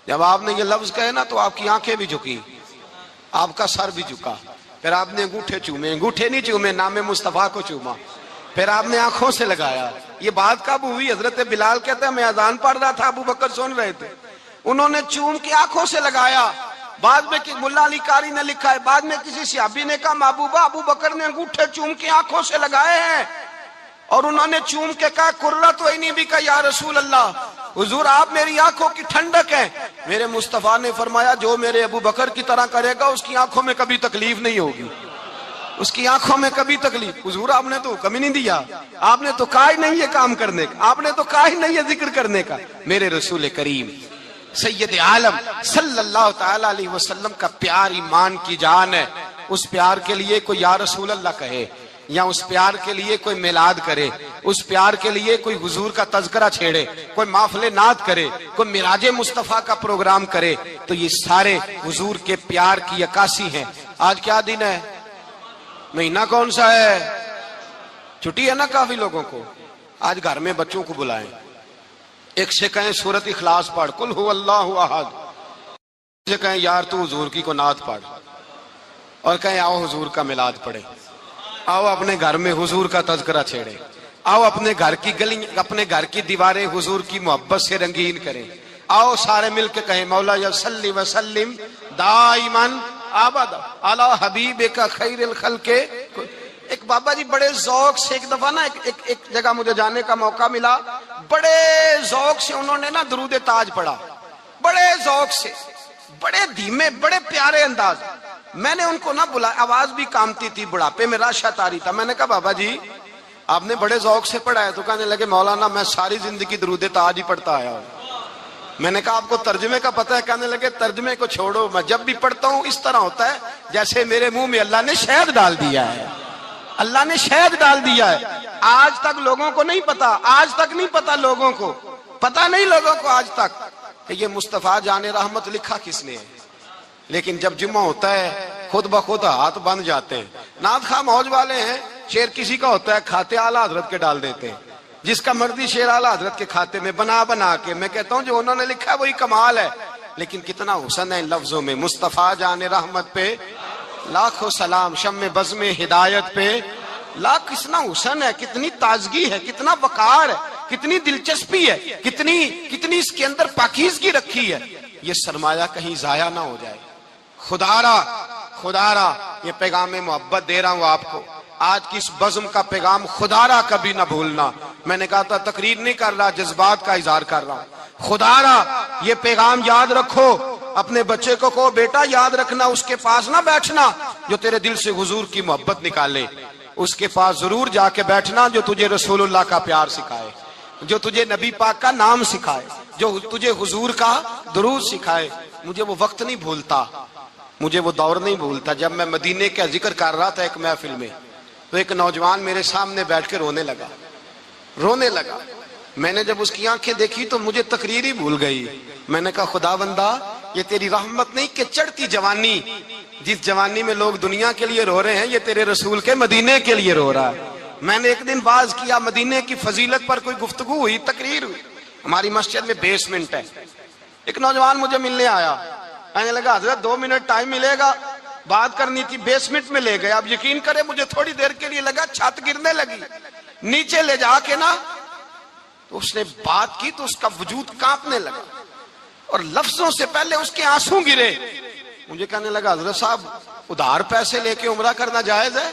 جب آپ نے یہ لفظ کہے نا تو آپ کی آنکھیں بھی جھکی، آپ کا سر بھی جھکا، پھر آپ نے انگوٹھے چومے، انگوٹھے نہیں چومے، نام مصطفیٰ کو چوما، پھر آپ نے آنکھوں سے لگایا۔ یہ بات کب ہوئی؟ حضرت بلال کہتے ہیں میں اذان پڑھ رہا تھا، ابو بکر سن رہے تھے، انہوں نے چوم کے آنکھوں سے لگایا۔ بعد میں ملا علی قاری نے لکھا ہے، بعد میں کسی صحابی نے کہا محبوبہ ابو بکر نے انگوٹھے چوم کے آنکھوں سے لگائے ہیں، اور انہوں نے چوم کے کہا قرۃ عینی بک یا رسول اللہ، حضور آپ میری آنکھوں کی ٹھنڈک ہیں۔ میرے مصطفیٰ نے فرمایا جو میرے ابو بکر کی طرح کرے گا اس کی آنکھوں میں کبھی تکلیف نہیں ہوگی، اس کی آنکھوں میں کبھی تکلیف۔ حضور آپ نے تو حکم ہی نہیں دیا، آپ نے تو کہا ہی نہیں یہ کام کرنے کا، آپ نے تو کہا ہی نہیں یہ ذکر کرنے کا۔ میرے رسول کریم سید عالم صلی اللہ تعالی علیہ وسلم کا پیار ایمان کی جان ہے، اس پیار کے لیے کوئی یا رسول اللہ کہے، یا اس پیار کے لیے کوئی میلاد کرے، اس پیار کے لیے کوئی حضور کا تذکرہ چھیڑے، کوئی محفل نعت کرے، کوئی معراج مصطفیٰ کا پروگرام کرے، تو یہ سارے حضور کے پیار کی عکاسی ہیں۔ آج کیا دن ہے؟ مہینہ کون سا ہے؟ چھٹی ہے نا کافی لوگوں کو، آج گھر میں بچوں کو بلائیں، ایک سے کہیں سورۃ اخلاص پڑھ، قل هو اللہ احد، سے کہیں یار تو حضور کی کو نعت پڑھ، اور کہیں آؤ حضور کا میلاد پڑھے، آؤ اپنے گھر میں حضور کا تذکرہ چھیڑے، آؤ اپنے گھر کی گلی، اپنے گھر کی دیواریں حضور کی محبت سے رنگین کریں، آؤ سارے مل کے کہیں مولا یا صلی وسلم دائماً ابدا علی حبیبک خیر الخلق۔ ایک بابا جی بڑے ذوق سے ایک دفعہ نا ایک جگہ مجھے جانے کا موقع ملا، بڑے ذوق سے انہوں نے نا درود تاج پڑھا، بڑے ذوق سے، بڑے دھیمے، بڑے پیارے انداز۔ میں نے ان کو نہ بلایا، آواز بھی کامتی تھی، بڑھاپے میں راشت آ رہی تھا، میں نے کہا بابا جی آپ نے بڑے ذوق سے پڑھا ہے، تو کہنے لگے مولانا میں ساری زندگی درود تاج ہی پڑھتا آیا ہوں۔ میں نے کہا آپ کو ترجمے کا پتہ ہے؟ کہنے لگے ترجمے کو چھوڑو، میں جب بھی پڑھتا ہوں اس طرح ہوتا ہے جیسے میرے منہ میں اللہ نے شہد ڈال دیا ہے، اللہ نے شہد ڈال دیا ہے۔ آج تک لوگوں کو نہیں پتا، آج تک نہیں پتا لوگوں کو، پتا نہیں لوگوں کو آج تک کہ یہ مصطفیٰ جان رحمت لکھا کس نے ہے۔ لیکن جب جمعہ ہوتا ہے خود بخود ہاتھ بند جاتے ہیں، نعت خواہ موج والے ہیں، شعر کسی کا ہوتا ہے کھاتے اعلیٰ حضرت کے ڈال دیتے ہیں، جس کا مرضی شعر اعلیٰ حضرت کے کھاتے میں بنا کے، میں کہتا ہوں جو انہوں نے لکھا ہے وہی کمال ہے، لیکن کتنا حسن ہے ان لفظوں میں۔ مصطفیٰ جان رحمت پہ لاکھوں سلام، شم بزم ہدایت پہ لاکھ، کتنا حسن ہے، کتنی تازگی ہے، کتنا وقار ہے، کتنی دلچسپی ہے، کتنی اس کے اندر پاکیزگی رکھی ہے، یہ سرمایہ کہیں ضائع نہ ہو جائے۔ خدا را یہ پیغام محبت دے رہا ہوں آپ کو، آج کی اس بزم کا پیغام خدا را کبھی نہ بھولنا۔ میں نے کہا تھا تقریر نہیں کر رہا، جذبات کا اظہار کر رہا ہوں۔ خدا را یہ پیغام یاد رکھو، اپنے بچے کو کہو بیٹا یاد رکھنا، اس کے پاس نہ بیٹھنا جو تیرے دل سے حضور کی محبت نکالے، اس کے پاس ضرور جا کے بیٹھنا جو تجھے رسول اللہ کا پیار سکھائے، جو تجھے نبی پاک کا نام سکھائے، جو تجھے حضور کا درود سکھائے۔ مجھے وہ وقت نہیں بھولتا، مجھے وہ دور نہیں بھولتا جب میں مدینے کا ذکر کر رہا تھا ایک محفل میں، تو ایک نوجوان میرے سامنے بیٹھ کے رونے لگا۔ میں نے جب اس کی آنکھیں دیکھی تو مجھے تقریر ہی بھول گئی۔ میں نے کہا خدا بندہ یہ تیری رحمت نہیں کہ چڑھتی جوانی، جس جوانی میں لوگ دنیا کے لیے رو رہے ہیں، یہ تیرے رسول کے مدینے کے لیے رو رہا ہے۔ میں نے ایک دن واعظ کیا، مدینے کی فضیلت پر کوئی گفتگو ہوئی، تقریر ہوئی، ہماری مسجد میں بیسمنٹ ہے۔ ایک نوجوان مجھے ملنے آیا، کہنے لگا حضرت 2 منٹ ٹائم ملے گا، بات کرنی تھی۔ بیسمنٹ میں لے گئے، اب یقین کرے مجھے تھوڑی دیر کے لیے لگا چھت گرنے لگی، نیچے لے جا کے نا تو اس نے بات کی تو اس کا وجود کانپنے لگا اور لفظوں سے پہلے اس کے آنسو گرے۔ مجھے کہنے لگا حضرت صاحب ادھار پیسے لے کے عمرہ کرنا جائز ہے؟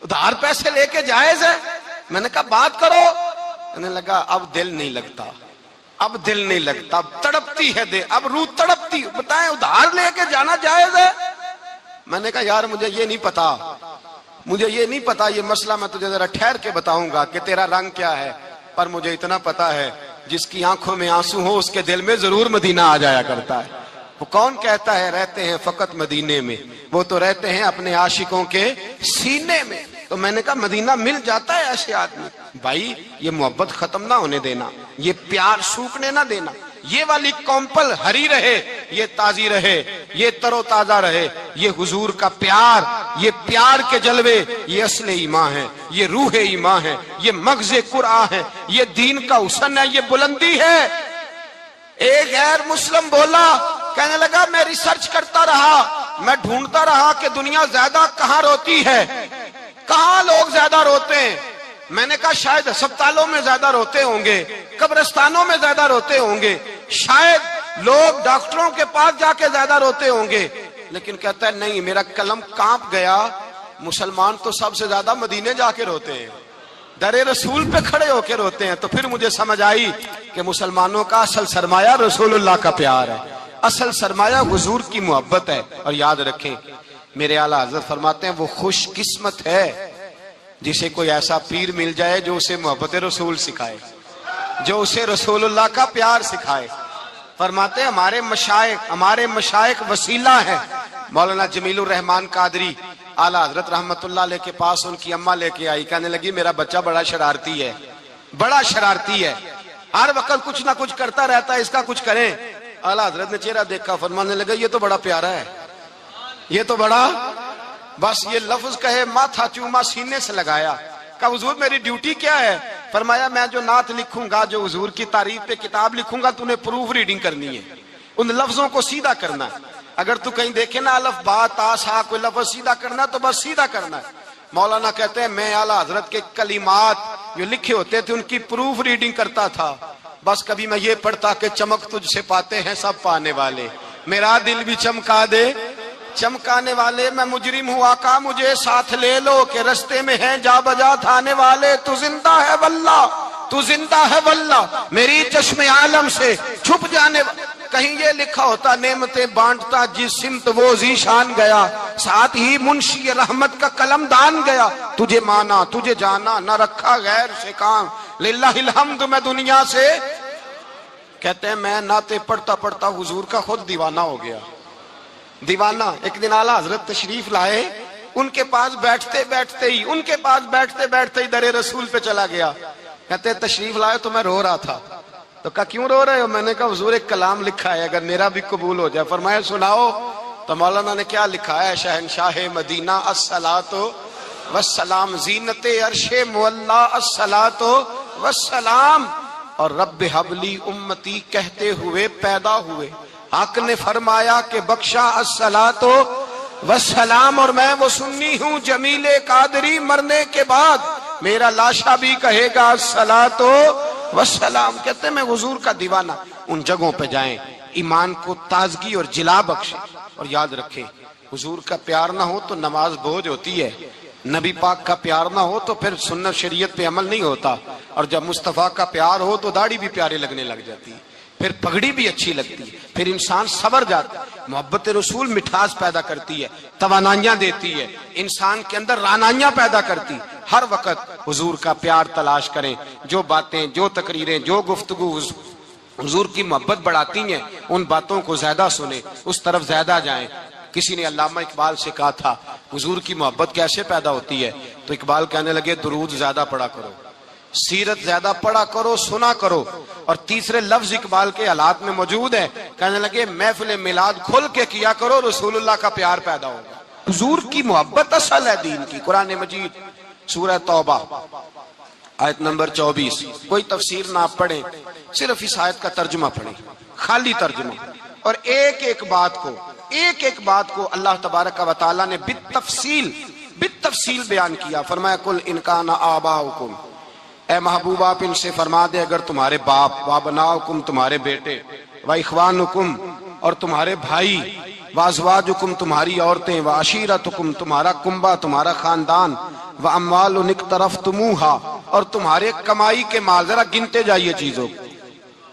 ادھار پیسے لے کے جائز ہے؟ میں نے کہا بات کرو۔ کہنے لگا اب دل نہیں لگتا، اب تڑپتی ہے دل، اب روح تڑپتی، بتائیں ادھار لے کے جانا جائز ہے؟ میں نے کہا یار مجھے یہ نہیں پتا یہ مسئلہ میں تجھے ذرا ٹھہر کے بتاؤں گا کہ تیرا رنگ کیا ہے، پر مجھے اتنا پتا ہے جس کی آنکھوں میں آنسو ہو اس کے دل میں ضرور مدینہ آ جایا کرتا ہے۔ وہ کون کہتا ہے رہتے ہیں فقط مدینے میں، وہ تو رہتے ہیں اپنے عاشقوں کے سینے میں۔ تو میں نے کہا مدینہ مل جاتا ہے ایسے آدمی۔ بھائی یہ محبت ختم نہ ہونے دینا، یہ پیار سوکھنے نہ دینا، یہ والی کومپل ہری رہے، یہ تازی رہے، یہ تر و تازہ رہے۔ یہ حضور کا پیار، یہ پیار کے جلوے، یہ اصل ایمان ہے، یہ روح ایمان ہے، یہ مغز قرآن ہے، یہ دین کا حسن ہے، یہ بلندی ہے۔ ایک غیر مسلم بولا، کہنے لگا میں ریسرچ کرتا رہا، میں ڈھونڈتا رہا کہ دنیا زیادہ کہاں روتی ہے، کہاں لوگ زیادہ روتے ہیں۔ میں نے کہا شاید ہسپتالوں میں زیادہ روتے ہوں گے، قبرستانوں میں زیادہ روتے ہوں گے، شاید لوگ ڈاکٹروں کے پاس جا کے زیادہ روتے ہوں گے، لیکن کہتا ہے نہیں، میرا قلم کانپ گیا، مسلمان تو سب سے زیادہ مدینے جا کے روتے ہیں، در رسول پہ کھڑے ہو کے روتے ہیں۔ تو پھر مجھے سمجھ آئی کہ مسلمانوں کا اصل سرمایہ رسول اللہ کا پیار ہے، اصل سرمایہ حضور کی محبت ہے۔ اور یاد رکھیں میرے اعلیٰ حضرت فرماتے ہیں وہ خوش قسمت ہے جسے کوئی ایسا پیر مل جائے جو اسے محبت رسول سکھائے، جو اسے رسول اللہ کا پیار سکھائے۔ فرماتے ہیں ہمارے مشائخ وسیلہ ہیں۔ مولانا جمیل الرحمان قادری اعلیٰ حضرت رحمت اللہ علیہ کے پاس ان کی اماں لے کے آئی، کہنے لگی میرا بچہ بڑا شرارتی ہے، ہر وقت کچھ نہ کچھ کرتا رہتا ہے، اس کا کچھ کریں۔ اعلیٰ حضرت نے چہرہ دیکھا، فرمانے لگا یہ تو بڑا پیارا ہے، یہ تو بڑا، بس یہ لفظ کہے ماتھا چوما سینے سے لگایا۔ کہا حضور میری ڈیوٹی کیا ہے؟ فرمایا میں جو نعت لکھوں گا، جو حضور کی تعریف پہ کتاب لکھوں گا، تو نے پروف ریڈنگ کرنی ہے، ان لفظوں کو سیدھا کرنا ہے۔ اگر تو کہیں دیکھے نا الف با تا سا کوئی لفظ سیدھا کرنا تو بس سیدھا کرنا ہے۔ مولانا کہتے ہیں میں اعلیٰ حضرت کے کلمات جو لکھے ہوتے تھے ان کی پروف ریڈنگ کرتا تھا، بس کبھی میں یہ پڑھتا کہ چمک تجھ سے پاتے ہیں سب پانے والے، میرا دل بھی چمکا دے چمکانے والے، میں مجرم ہوں آقا مجھے ساتھ لے لو کہ رستے میں ہیں جا بجا تھانے والے، تو زندہ ہے واللہ میری چشم عالم سے چھپ جانے کہیں یہ لکھا ہوتا نعمتیں بانٹتا جس سمت وہ ذیشان گیا، ساتھ ہی منشی رحمت کا قلم دان گیا، تجھے مانا تجھے جانا نہ رکھا غیر سے کام، للہ الحمد میں دنیا سے۔ کہتے ہیں میں نعتیں پڑھتا پڑھتا حضور کا خود دیوانہ ہو گیا، دیوانہ۔ ایک دن اعلیٰ حضرت تشریف لائے، ان کے پاس بیٹھتے بیٹھتے ہی در رسول پہ چلا گیا۔ کہتے تشریف لائے تو میں رو رہا تھا، تو کہا کیوں رو رہے ہو؟ میں نے کہا حضور ایک کلام لکھا ہے اگر میرا بھی قبول ہو جائے۔ فرمایا سناؤ۔ تو مولانا نے کیا لکھا ہے؟ شہنشاہ مدینہ الصلاۃ والسلام، زینت عرش مولا الصلاۃ والسلام، اور رب حبلی امتی کہتے ہوئے پیدا ہوئے، حق نے فرمایا کہ بخشا الصلاۃ والسلام، اور میں وہ سنی ہوں جمیل قادری مرنے کے بعد میرا لاشا بھی کہے گا الصلاۃ والسلام. کہتے ہیں میں حضور کا دیوانہ. ان جگہوں پہ جائیں, ایمان کو تازگی اور جلا بخشے. اور یاد رکھیں حضور کا پیار نہ ہو تو نماز بوجھ ہوتی ہے, نبی پاک کا پیار نہ ہو تو پھر سنت شریعت پہ عمل نہیں ہوتا, اور جب مصطفیٰ کا پیار ہو تو داڑھی بھی پیارے لگنے لگ جاتی ہے, پھر پگڑی بھی اچھی لگتی ہے, پھر انسان صبر جاتا ہے. محبت رسول مٹھاس پیدا کرتی ہے, توانائیاں دیتی ہے, انسان کے اندر رانائیاں پیدا کرتی. ہر وقت حضور کا پیار تلاش کریں. جو باتیں, جو تقریریں, جو گفتگو حضور کی محبت بڑھاتی ہیں ان باتوں کو زیادہ سنیں, اس طرف زیادہ جائیں. کسی نے علامہ اقبال سے کہا تھا حضور کی محبت کیسے پیدا ہوتی ہے, تو اقبال کہنے لگے درود زیادہ پڑھا کرو, سیرت زیادہ پڑھا کرو, سنا کرو. اور تیسرے لفظ اقبال کے حالات میں موجود ہے, کہنے لگے محفل میلاد کھل کے کیا کرو, رسول اللہ کا پیار پیدا ہوگا. حضور کی محبت اصل ہے دین کی. قرآن مجید سورہ توبہ آیت نمبر 24. کوئی تفسیر نہ آپ پڑھیں, صرف اس آیت کا ترجمہ پڑھیں, خالی ترجمہ, اور ایک ایک بات کو اللہ تبارک و تعالیٰ نے بالتفصیل بیان کیا. فرمایا کل ان کان آباؤکم, اے محبوب آپ ان سے فرما دے اگر تمہارے باپ, وابناؤکم تمہارے بیٹے, واخوانکم اور تمہارے بھائی, وازواجکم تمہاری عورتیں, وعشیرتکم تمہارا کنبہ تمہارا خاندان, واموال اقترفتموہا اور تمہارے کمائی کے مال. ذرا گنتے جائیے چیزوں.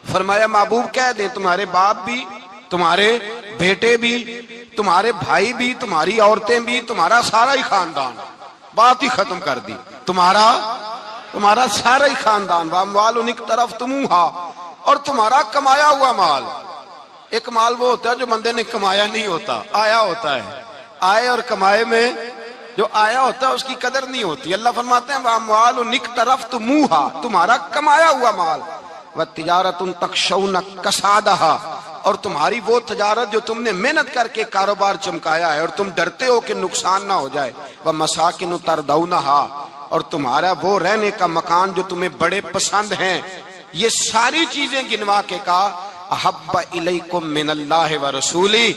فرمایا محبوب کہہ دیں تمہارے باپ بھی, تمہارے بیٹے بھی, تمہارے بھائی بھی, تمہاری عورتیں بھی, تمہارا سارا ہی خاندان. بات ہی ختم کر دی, تمہارا سارا ہی خاندان. واموال اقترفتموہا اور تمہارا کمایا ہوا مال. ایک مال وہ ہوتا ہے جو بندے نے کمایا نہیں ہوتا, آیا ہوتا ہے. آئے اور کمائے میں جو آیا ہوتا ہے اس کی قدر نہیں ہوتی. اللہ فرماتے ہیں واموال اقترفتموہا تمہارا کمایا ہوا مال, وتجارت تخشون کسادہا اور تمہاری وہ تجارت جو تم نے محنت کر کے کاروبار چمکایا ہے اور تم ڈرتے ہو کہ نقصان نہ ہو جائے, ومساکن تردونہا اور تمہارا وہ رہنے کا مکان جو تمہیں بڑے پسند ہیں. یہ ساری چیزیں گنوا کے کہا احب الیکم من اللہ ورسولی,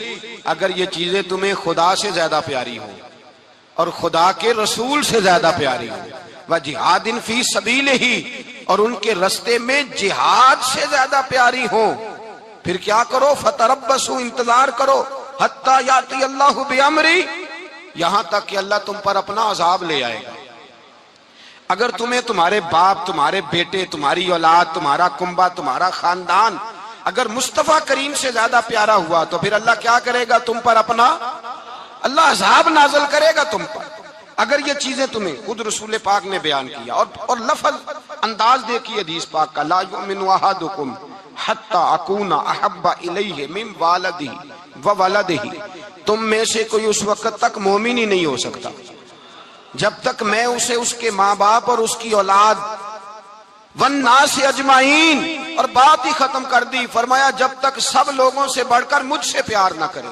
اگر یہ چیزیں تمہیں خدا سے زیادہ پیاری ہوں اور خدا کے رسول سے زیادہ پیاری ہوں, وجہاد فی سبیلہ اور ان کے رستے میں جہاد سے زیادہ پیاری ہوں, پھر کیا کرو, فتربصوا انتظار کرو, حتی یاتی اللہ بامری یہاں تک کہ اللہ تم پر اپنا عذاب لے آئے گا. اگر تمہیں تمہارے باپ, تمہارے بیٹے, تمہاری اولاد, تمہارا کنبہ, تمہارا خاندان اگر مصطفیٰ کریم سے زیادہ پیارا ہوا تو پھر اللہ کیا کرے گا تم پر اپنا, اللہ عذاب نازل کرے گا تم پر. اگر یہ چیزیں تمہیں خود رسول پاک نے بیان کیا اور لفظ انداز دیکھیے حدیث پاک کا, لا یؤمن احدکم حتی اکون احب الیہ من والدہ وولدہ, تم میں سے کوئی اس وقت تک مومن ہی نہیں ہو سکتا جب تک میں اسے اس کے ماں باپ اور اس کی اولاد والناس اجمعین, اور بات ہی ختم کر دی. فرمایا جب تک سب لوگوں سے بڑھ کر مجھ سے پیار نہ کرے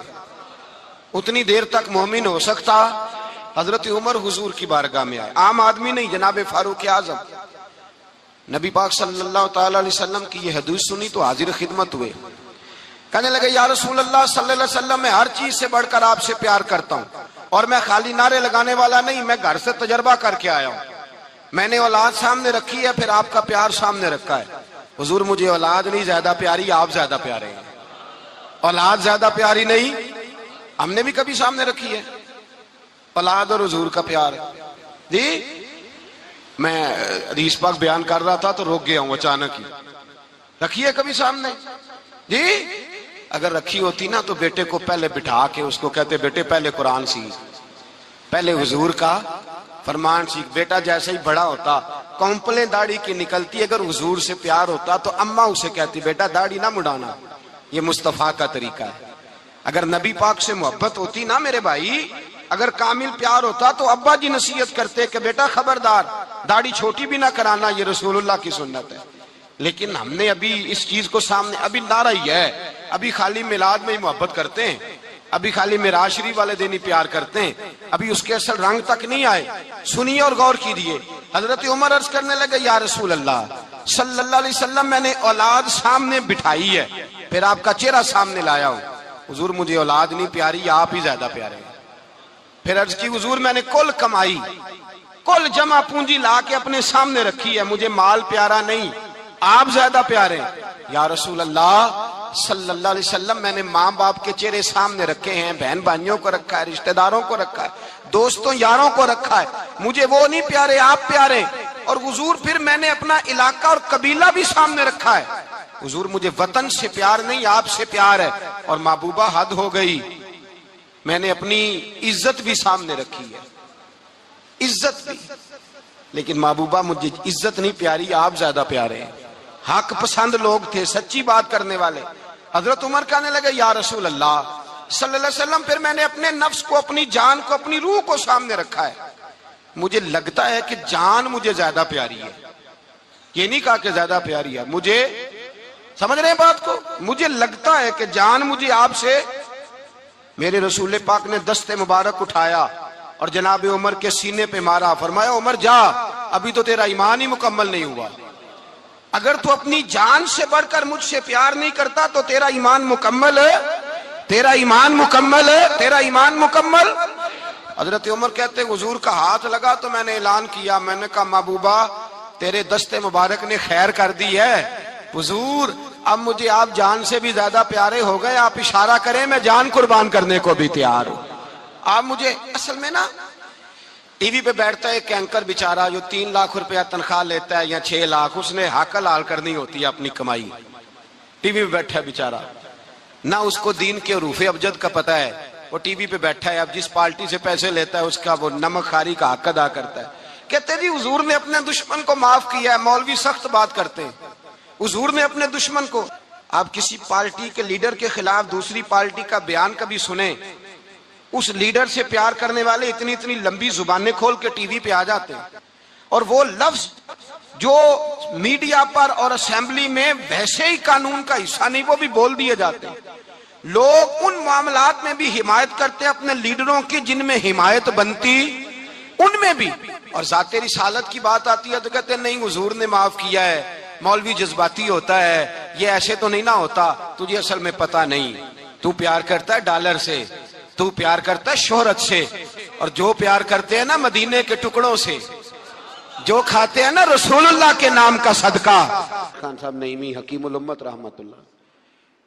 اتنی دیر تک مومن ہو سکتا. حضرت عمر حضور کی بارگاہ میں آئے, عام آدمی نہیں, جناب فاروق اعظم. نبی پاک صلی اللہ تعالی علیہ وسلم کی یہ حدیث سنی تو حاضر خدمت ہوئے. کہنے لگے یا رسول اللہ صلی اللہ علیہ وسلم میں ہر چیز سے بڑھ کر آپ سے پیار کرتا ہوں, اور میں خالی نعرے لگانے والا نہیں, میں گھر سے تجربہ کر کے آیا ہوں. میں نے اولاد سامنے رکھی ہے, پھر آپ کا پیار سامنے رکھا ہے. حضور مجھے اولاد نہیں زیادہ پیاری, آپ زیادہ پیارے ہیں. اولاد زیادہ پیاری نہیں, ہم نے بھی کبھی سامنے رکھی ہے اولاد اور حضور کا پیار. جی میں حدیث پاک بیان کر رہا تھا تو روک گیا ہوں اچانک ہی. رکھی ہے کبھی سامنے؟ جی اگر رکھی ہوتی نا تو بیٹے کو پہلے بٹھا کے اس کو کہتے بیٹے پہلے قرآن سیکھ, پہلے حضور کا فرمان سیکھ. بیٹا جیسے ہی بڑا ہوتا کونپلیں داڑھی کی نکلتی, اگر حضور سے پیار ہوتا تو اماں اسے کہتی بیٹا داڑھی نہ مڈانا, یہ مصطفیٰ کا طریقہ ہے. اگر نبی پاک سے محبت ہوتی نا میرے بھائی, اگر کامل پیار ہوتا تو ابا جی نصیحت کرتے کہ بیٹا خبردار داڑھی چھوٹی بھی نہ کرانا, یہ رسول اللہ کی سنت ہے. لیکن ہم نے ابھی اس چیز کو سامنے, ابھی نعرہ ہی ہے, ابھی خالی میلاد میں ہی محبت کرتے ہیں, ابھی خالی معراج شریف والے دن ہی پیار کرتے ہیں, ابھی اس کے اصل رنگ تک نہیں آئے. سنیے اور غور کیجیے. حضرت عمر عرض کرنے لگے یا رسول اللہ صلی اللہ علیہ وسلم میں نے اولاد سامنے بٹھائی ہے, پھر آپ کا چہرہ سامنے لایا ہوں. حضور مجھے اولاد نہیں پیاری, آپ ہی زیادہ پیارے ہیں. پھر عرض کی حضور میں نے کل کمائی کل جمع پونجی لا کے اپنے سامنے رکھی ہے، مجھے مال پیارا نہیں، آپ زیادہ پیارے ہیں۔ یا رسول اللہ صلی اللہ علیہ وسلم، میں نے ماں باپ کے چہرے سامنے رکھے ہیں، بہن بھائیوں کو رکھا ہے، رشتہ داروں کو رکھا ہے، دوستوں یاروں کو رکھا ہے، مجھے وہ نہیں پیارے، آپ پیارے۔ اور حضور پھر میں نے اپنا علاقہ اور قبیلہ بھی سامنے رکھا ہے، حضور مجھے وطن سے پیار نہیں، آپ سے پیار ہے۔ اور محبوبہ حد ہو گئی، میں نے اپنی عزت بھی سامنے رکھی ہے، عزت بھی، لیکن محبوبہ مجھے عزت نہیں پیاری، آپ زیادہ پیارے ہیں۔ حق پسند لوگ تھے، سچی بات کرنے والے۔ حضرت عمر کہنے لگے یا رسول اللہ صلی اللہ علیہ وسلم، پھر میں نے اپنے نفس کو، اپنی جان کو، اپنی روح کو سامنے رکھا ہے، مجھے لگتا ہے کہ جان مجھے زیادہ پیاری ہے۔ یہ نہیں کہا کہ زیادہ پیاری ہے، مجھے، سمجھ رہے ہیں بات کو، مجھے لگتا ہے کہ جان مجھے آپ سے۔ میرے رسول پاک نے دست مبارک اٹھایا اور جناب عمر کے سینے پہ مارا، فرمایا عمر جا، ابھی تو تیرا ایمان ہی مکمل نہیں ہوا، اگر تو اپنی جان سے بڑھ کر مجھ سے پیار نہیں کرتا تو تیرا ایمان مکمل ہے، تیرا ایمان مکمل ہے، تیرا ایمان مکمل۔ حضرت عمر کہتے حضور کا ہاتھ لگا تو میں نے اعلان کیا، میں نے کہا محبوبہ تیرے دست مبارک نے خیر کر دی ہے، حضور اب مجھے آپ جان سے بھی زیادہ پیارے ہو گئے، آپ اشارہ کریں میں جان قربان کرنے کو بھی تیار ہوں۔ آپ مجھے، اصل میں نا ٹی وی پہ بیٹھتا ہے ایک اینکر بیچارہ جو 3 لاکھ روپیہ تنخواہ لیتا ہے یا 6 لاکھ، اس نے حق حلال کرنی ہوتی ہے اپنی کمائی، ٹی وی پہ بیٹھا ہے بیچارہ، نہ اس کو دین کے حروف ابجد کا پتہ ہے، وہ ٹی وی پہ بیٹھا ہے، اب جس پارٹی سے پیسے لیتا ہے اس کا وہ نمک خاری کا حق ادا کرتا ہے۔ کہتے جی حضور نے اپنے دشمن کو معاف کیا ہے، مولوی سخت بات کرتے ہیں، حضور نے اپنے دشمن کو، آپ کسی پارٹی کے لیڈر کے خلاف دوسری پارٹی کا بیان کبھی سنیں، اس لیڈر سے پیار کرنے والے اتنی اتنی لمبی زبانیں کھول کے ٹی وی پہ آ جاتے ہیں، اور وہ لفظ جو میڈیا پر اور اسمبلی میں ویسے ہی قانون کا حصہ نہیں وہ بھی بول دیے جاتے ہیں۔ لوگ ان معاملات میں بھی حمایت کرتے ہیں اپنے لیڈروں کی جن میں حمایت بنتی ان میں بھی، اور ذات رسالت کی بات آتی ہے تو کہتے ہیں نہیں حضور نے معاف کیا ہے، مولوی جذباتی ہوتا ہے، یہ ایسے تو نہیں نہ ہوتا، تجھے اصل میں پتہ نہیں، تو پیار کرتا ہے ڈالر سے، تو پیار کرتا ہے شہرت سے، اور جو پیار کرتے ہیں نا مدینے کے ٹکڑوں سے، جو کھاتے ہیں نا رسول اللہ کے نام کا صدقہ۔ خان صاحب نعیمی حکیم الامت رحمت اللہ،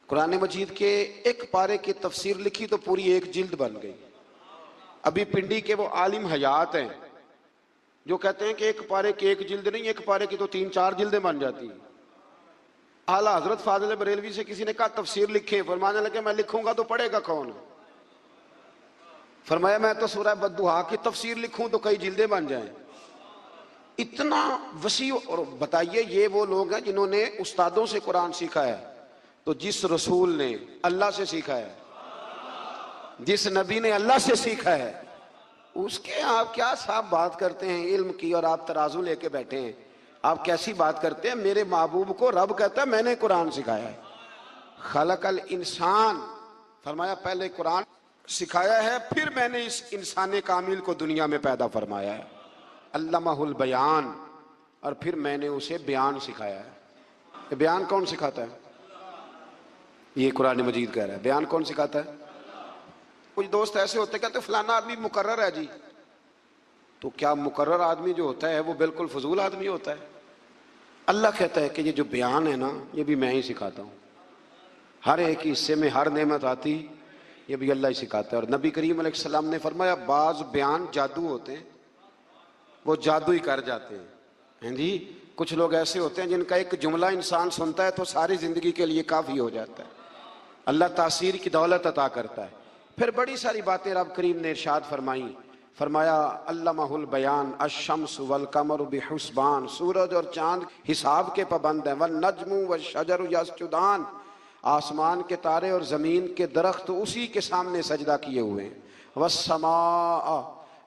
قرآن مجید کے ایک پارے کی تفسیر لکھی تو پوری ایک جلد بن گئی۔ ابھی پنڈی کے وہ عالم حیات ہیں جو کہتے ہیں کہ ایک پارے کی ایک جلد نہیں، ایک پارے کی تو 3-4 جلدیں بن جاتی ہیں۔ اعلیٰ حضرت فاضل بریلوی سے کسی نے کہا تفسیر لکھے، فرمانے لگے میں لکھوں گا تو پڑھے گا کون؟ فرمایا میں تو سورہ بددعا کی تفسیر لکھوں تو کئی جلدیں بن جائیں، اتنا وسیع۔ اور بتائیے یہ وہ لوگ ہیں جنہوں نے استادوں سے قرآن سیکھا ہے، تو جس رسول نے اللہ سے سیکھا ہے، جس نبی نے اللہ سے سیکھا ہے، اس کے آپ کیا صاحب بات کرتے ہیں علم کی، اور آپ ترازو لے کے بیٹھے ہیں، آپ کیسی بات کرتے ہیں؟ میرے محبوب کو رب کہتا ہے میں نے قرآن سکھایا ہے، خلق الانسان، فرمایا پہلے قرآن سکھایا ہے پھر میں نے اس انسان کامل کو دنیا میں پیدا فرمایا ہے، علمہ البیان، اور پھر میں نے اسے بیان سکھایا ہے۔ بیان کون سکھاتا ہے؟ یہ قرآن مجید کہہ رہا ہے، بیان کون سکھاتا ہے؟ کچھ دوست ایسے ہوتے کہتے فلانا آدمی مقرر ہے جی، تو کیا مقرر آدمی جو ہوتا ہے وہ بالکل فضول آدمی ہوتا ہے؟ اللہ کہتا ہے کہ یہ جو بیان ہے نا یہ بھی میں ہی سکھاتا ہوں، ہر ایک حصے میں ہر نعمت آتی یہ بھی اللہ ہی سکھاتا ہے۔ اور نبی کریم علیہ السلام نے فرمایا بعض بیان جادو ہوتے ہیں، وہ جادو ہی کر جاتے ہیں جی۔ کچھ لوگ ایسے ہوتے ہیں جن کا ایک جملہ انسان سنتا ہے تو ساری زندگی کے لیے کافی ہو جاتا ہے، اللہ تاثیر کی دولت عطا کرتا ہے۔ پھر بڑی ساری باتیں رب کریم نے ارشاد فرمائیں، فرمایا علمہ البیان الشمس والقمر بحسبان، سورج اور چاند حساب کے پابند ہیں، والنجم والشجر یسجدان، آسمان کے تارے اور زمین کے درخت اسی کے سامنے سجدہ کیے ہوئے ہیں، والسماء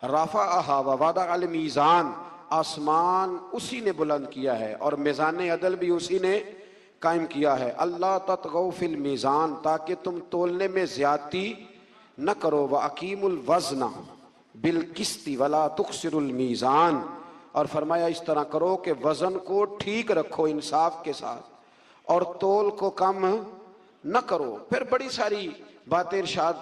رفعہا ووضع المیزان، آسمان اسی نے بلند کیا ہے اور میزان عدل بھی اسی نے قائم کیا ہے، اللہ تطغوا فی المیزان، تاکہ تم تولنے میں زیادتی نہ کرو، وَأَقِیمُوا الْوَزْنَ بِالْقِسْطِ وَلَا تُخْسِرُوا الْمِیزَانَ، اور فرمایا اس طرح کرو کہ وزن کو ٹھیک رکھو انصاف کے ساتھ اور تول کو کم نہ کرو۔ پھر بڑی ساری باتیں ارشاد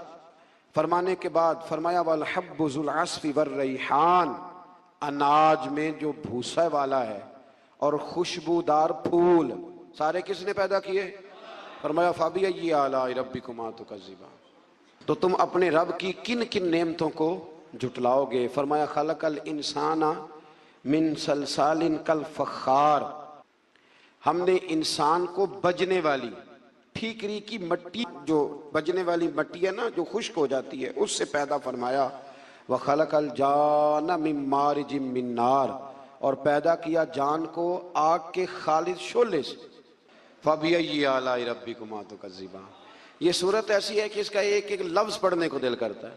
فرمانے کے بعد فرمایا وَالْحَبُّ ذُو الْعَصْفِ وَالرَّیحَانُ، اناج میں جو بھوسا والا ہے اور خوشبودار پھول سارے کس نے پیدا کیے؟ فرمایا فَبِأَيِّ آلَاءِ رَبِّكُمَا تُكَذِّبَانِ، تو تم اپنے رب کی کن کن نعمتوں کو جھٹلاؤ گے؟ فرمایا خلق الانسان من صلصال کالفخار، ہم نے انسان کو بجنے والی ٹھیکری کی مٹی، جو بجنے والی مٹی ہے نا جو خشک ہو جاتی ہے، اس سے پیدا فرمایا۔ وَخَلَقَ الْجَانَّ مِن مَارِجٍ مِّن نَار، اور پیدا کیا جان کو آگ کے خالص شعلے سے۔ فَبِأَيِّ آلَاءِ رَبِّكُمَا تُكَذِّبَانِ، یہ صورت ایسی ہے کہ اس کا ایک ایک لفظ پڑھنے کو دل کرتا ہے۔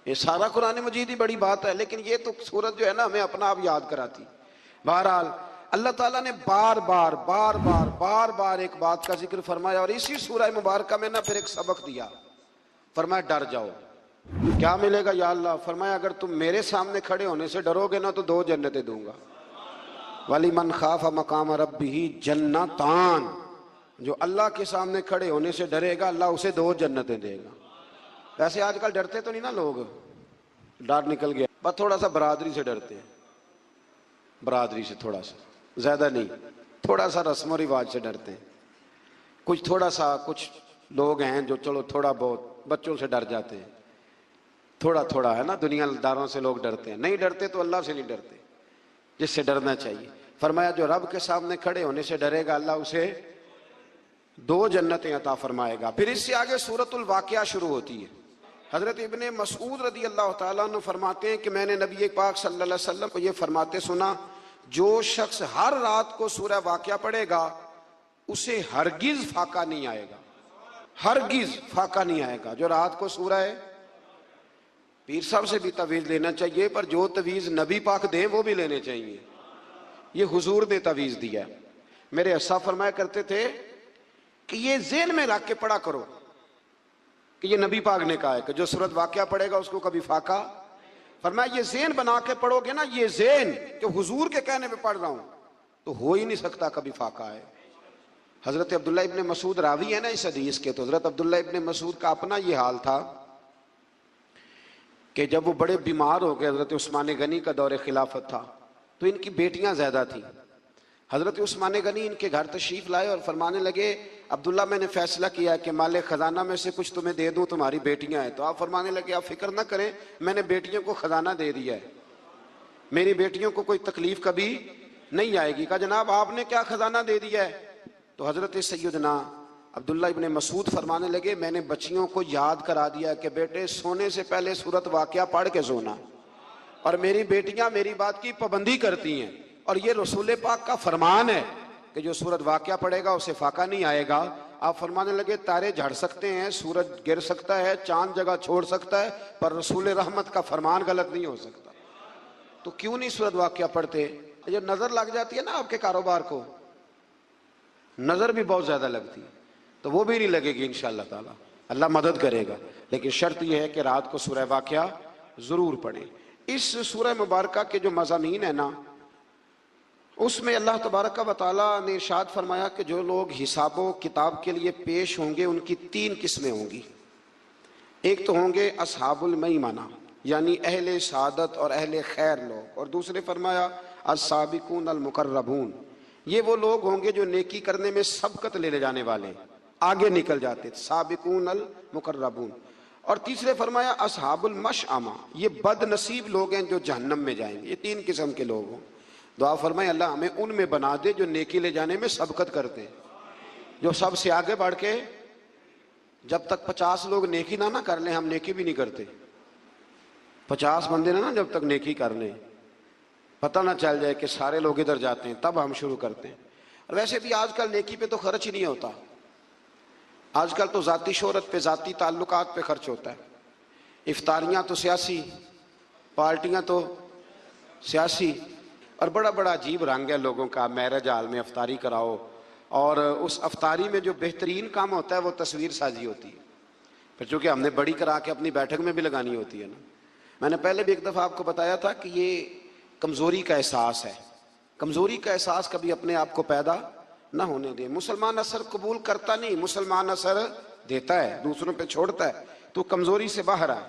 یہ سارا قرآن مجید ہی بڑی بات ہے، لیکن یہ تو صورت جو ہے نا ہمیں اپنا آپ یاد کراتی۔ بہرحال اللہ تعالیٰ نے بار بار ایک بات کا ذکر فرمایا، اور اسی سورہ مبارکہ میں نا پھر ایک سبق دیا۔ فرمایا ڈر جاؤ۔ کیا ملے گا یا اللہ؟ فرمایا اگر تم میرے سامنے کھڑے ہونے سے ڈرو گے نا تو 2 جنتیں دوں گا۔ وَلِمَنْ خَافَ مَقَامَ رَبِّهِ جَنَّتَانِ، جو اللہ کے سامنے کھڑے ہونے سے ڈرے گا اللہ اسے 2 جنتیں دے گا۔ ویسے آج کل ڈرتے تو نہیں نا لوگ، ڈر نکل گیا، بس تھوڑا سا برادری سے ڈرتے ہیں، برادری سے تھوڑا سا، زیادہ نہیں، تھوڑا سا رسم و رواج سے ڈرتے ہیں۔ کچھ تھوڑا سا کچھ لوگ ہیں جو چلو تھوڑا بہت بچوں سے ڈر جاتے ہیں، تھوڑا ہے نا، دنیا داروں سے لوگ ڈرتے ہیں، نہیں ڈرتے تو اللہ سے نہیں ڈرتے جس سے ڈرنا چاہیے۔ فرمایا جو رب کے سامنے کھڑے ہونے سے ڈرے گا اللہ اسے 2 جنتیں عطا فرمائے گا۔ پھر اس سے آگے سورۃ الواقعہ شروع ہوتی ہے۔ حضرت ابن مسعود رضی اللہ تعالیٰ عنہ فرماتے ہیں کہ میں نے نبی پاک صلی اللہ علیہ وسلم کو یہ فرماتے سنا، جو شخص ہر رات کو سورہ واقعہ پڑھے گا اسے ہرگز فاقہ نہیں آئے گا، ہرگز فاقہ نہیں آئے گا۔ جو رات کو سورہ ہے، پیر صاحب سے بھی تعویذ لینا چاہیے، پر جو تعویذ نبی پاک دیں وہ بھی لینے چاہیے، یہ حضور نے تعویذ دیا ہے۔ میرے اسا فرمایا کرتے تھے کہ یہ ذہن میں رکھ کے پڑھا کرو کہ یہ نبی پاک نے کہا ہے کہ جو سورۃ واقعہ پڑھے گا اس کو کبھی فاقہ، فرمایا یہ ذہن بنا کے پڑھو گے نا، یہ ذہن کہ حضور کے کہنے پہ پڑھ رہا ہوں تو ہو ہی نہیں سکتا کبھی فاقہ ہے۔ حضرت عبداللہ ابن مسعود راوی ہے نا اس حدیث کے، تو حضرت عبداللہ ابن مسعود کا اپنا یہ حال تھا کہ جب وہ بڑے بیمار ہو گئے، حضرت عثمان غنی کا دور خلافت تھا، تو ان کی بیٹیاں زیادہ تھیں۔ حضرت عثمان غنی ان کے گھر تشریف لائے اور فرمانے لگے عبداللہ میں نے فیصلہ کیا کہ مال خزانہ میں سے کچھ تمہیں دے دوں، تمہاری بیٹیاں ہیں۔ تو آپ فرمانے لگے آپ فکر نہ کریں، میں نے بیٹیوں کو خزانہ دے دیا ہے، میری بیٹیوں کو کوئی تکلیف کبھی نہیں آئے گی۔ کہا جناب آپ نے کیا خزانہ دے دیا ہے؟ تو حضرت سیدنا عبداللہ ابن مسعود فرمانے لگے میں نے بچیوں کو یاد کرا دیا کہ بیٹے سونے سے پہلے سورۃ واقعہ پڑھ کے سونا، اور میری بیٹیاں میری بات کی پابندی کرتی ہیں، اور یہ رسول پاک کا فرمان ہے کہ جو سورۃ واقعہ پڑھے گا اسے فاقہ نہیں آئے گا۔ آپ فرمانے لگے تارے جھڑ سکتے ہیں، سورج گر سکتا ہے، چاند جگہ چھوڑ سکتا ہے، پر رسول رحمت کا فرمان غلط نہیں ہو سکتا۔ تو کیوں نہیں سورۃ واقعہ پڑھتے؟ جو نظر لگ جاتی ہے نا آپ کے کاروبار کو، نظر بھی بہت زیادہ لگتی ہے، تو وہ بھی نہیں لگے گی انشاءاللہ تعالی، اللہ مدد کرے گا، لیکن شرط یہ ہے کہ رات کو سورہ واقعہ ضرور پڑھیں۔ اس سورہ مبارکہ کے جو مضامین ہیں نا، اس میں اللہ تبارک و تعالیٰ نے ارشاد فرمایا کہ جو لوگ حساب و کتاب کے لیے پیش ہوں گے ان کی 3 قسمیں ہوں گی۔ ایک تو ہوں گے اصحاب المیمنہ، یعنی اہل سعادت اور اہل خیر لوگ، اور دوسرے فرمایا السابقون المقربون، یہ وہ لوگ ہوں گے جو نیکی کرنے میں سبقت لے جانے والے، آگے نکل جاتے، سابقون المقربون۔ اور تیسرے فرمایا اصحاب المشأمہ، یہ بد نصیب لوگ ہیں جو جہنم میں جائیں گے۔ یہ 3 قسم کے لوگ ہوں۔ دعا فرمائے اللہ ہمیں ان میں بنا دے جو نیکی لے جانے میں سبقت کرتے ہیں، جو سب سے آگے بڑھ کے جب تک 50 لوگ نیکی نہ کر لیں ہم نیکی بھی نہیں کرتے۔ 50 بندے نا جب تک نیکی کر لیں، پتہ نہ چل جائے کہ سارے لوگ ادھر جاتے ہیں، تب ہم شروع کرتے ہیں۔ اور ویسے بھی آج کل نیکی پہ تو خرچ ہی نہیں ہوتا، آج کل تو ذاتی شہرت پہ، ذاتی تعلقات پہ خرچ ہوتا ہے۔ افطاریاں تو سیاسی، پارٹیاں تو سیاسی، اور بڑا بڑا عجیب رنگ ہے لوگوں کا، میرج ہال میں افطاری کراؤ، اور اس افطاری میں جو بہترین کام ہوتا ہے وہ تصویر سازی ہوتی ہے، پھر چونکہ ہم نے بڑی کرا کے اپنی بیٹھک میں بھی لگانی ہوتی ہے نا۔ میں نے پہلے بھی ایک دفعہ آپ کو بتایا تھا کہ یہ کمزوری کا احساس ہے، کمزوری کا احساس کبھی اپنے آپ کو پیدا نہ ہونے دیں۔ مسلمان اثر قبول کرتا نہیں، مسلمان اثر دیتا ہے، دوسروں پہ چھوڑتا ہے، تو کمزوری سے باہر آئے۔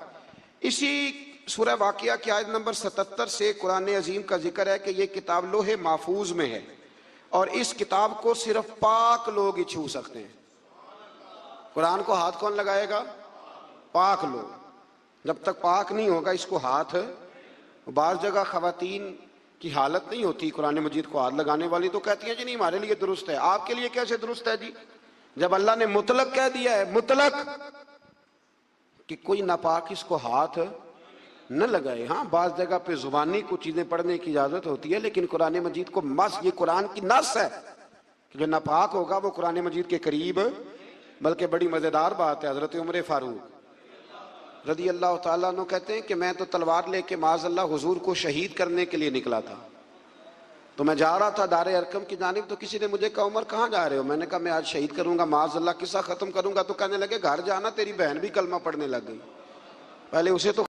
اسی سورہ واقعہ کی آیت نمبر 77 سے قرآن عظیم کا ذکر ہے کہ یہ کتاب لوح محفوظ میں ہے اور اس کتاب کو صرف پاک لوگ ہی چھو سکتے ہیں۔ قرآن کو ہاتھ کون لگائے گا؟ پاک لوگ۔ جب تک پاک نہیں ہوگا اس کو ہاتھ، بعض جگہ خواتین کی حالت نہیں ہوتی قرآن مجید کو ہاتھ لگانے والی، تو کہتی ہیں جی نہیں ہمارے لیے درست ہے۔ آپ کے لیے کیسے درست ہے جی؟ جب اللہ نے مطلق کہہ دیا ہے، مطلق، کہ کوئی ناپاک اس کو ہاتھ نہ لگائے۔ ہاں بعض جگہ پہ زبانی کچھ چیزیں پڑھنے کی اجازت ہوتی ہے، لیکن قرآن مجید کو یہ قرآن کی نص ہے کہ جو ناپاک ہوگا وہ قرآن مجید کے قریب۔ بلکہ بڑی مزیدار بات ہے، حضرت عمر فاروق رضی اللہ تعالیٰ عنہ کہتے ہیں کہ میں تو تلوار لے کے معاذ اللہ حضور کو شہید کرنے کے لیے نکلا تھا، تو میں جا رہا تھا دار ارقم کی جانب، تو کسی نے مجھے کہا عمر کہاں جا رہے ہو؟ میں نے کہا میں آج شہید کروں گا، معاذ اللہ قصہ ختم کروں گا۔ تو کہنے لگے گھر جانا، تیری بہن بھی کلمہ پڑھنے لگ گئی، پہلے اسے تو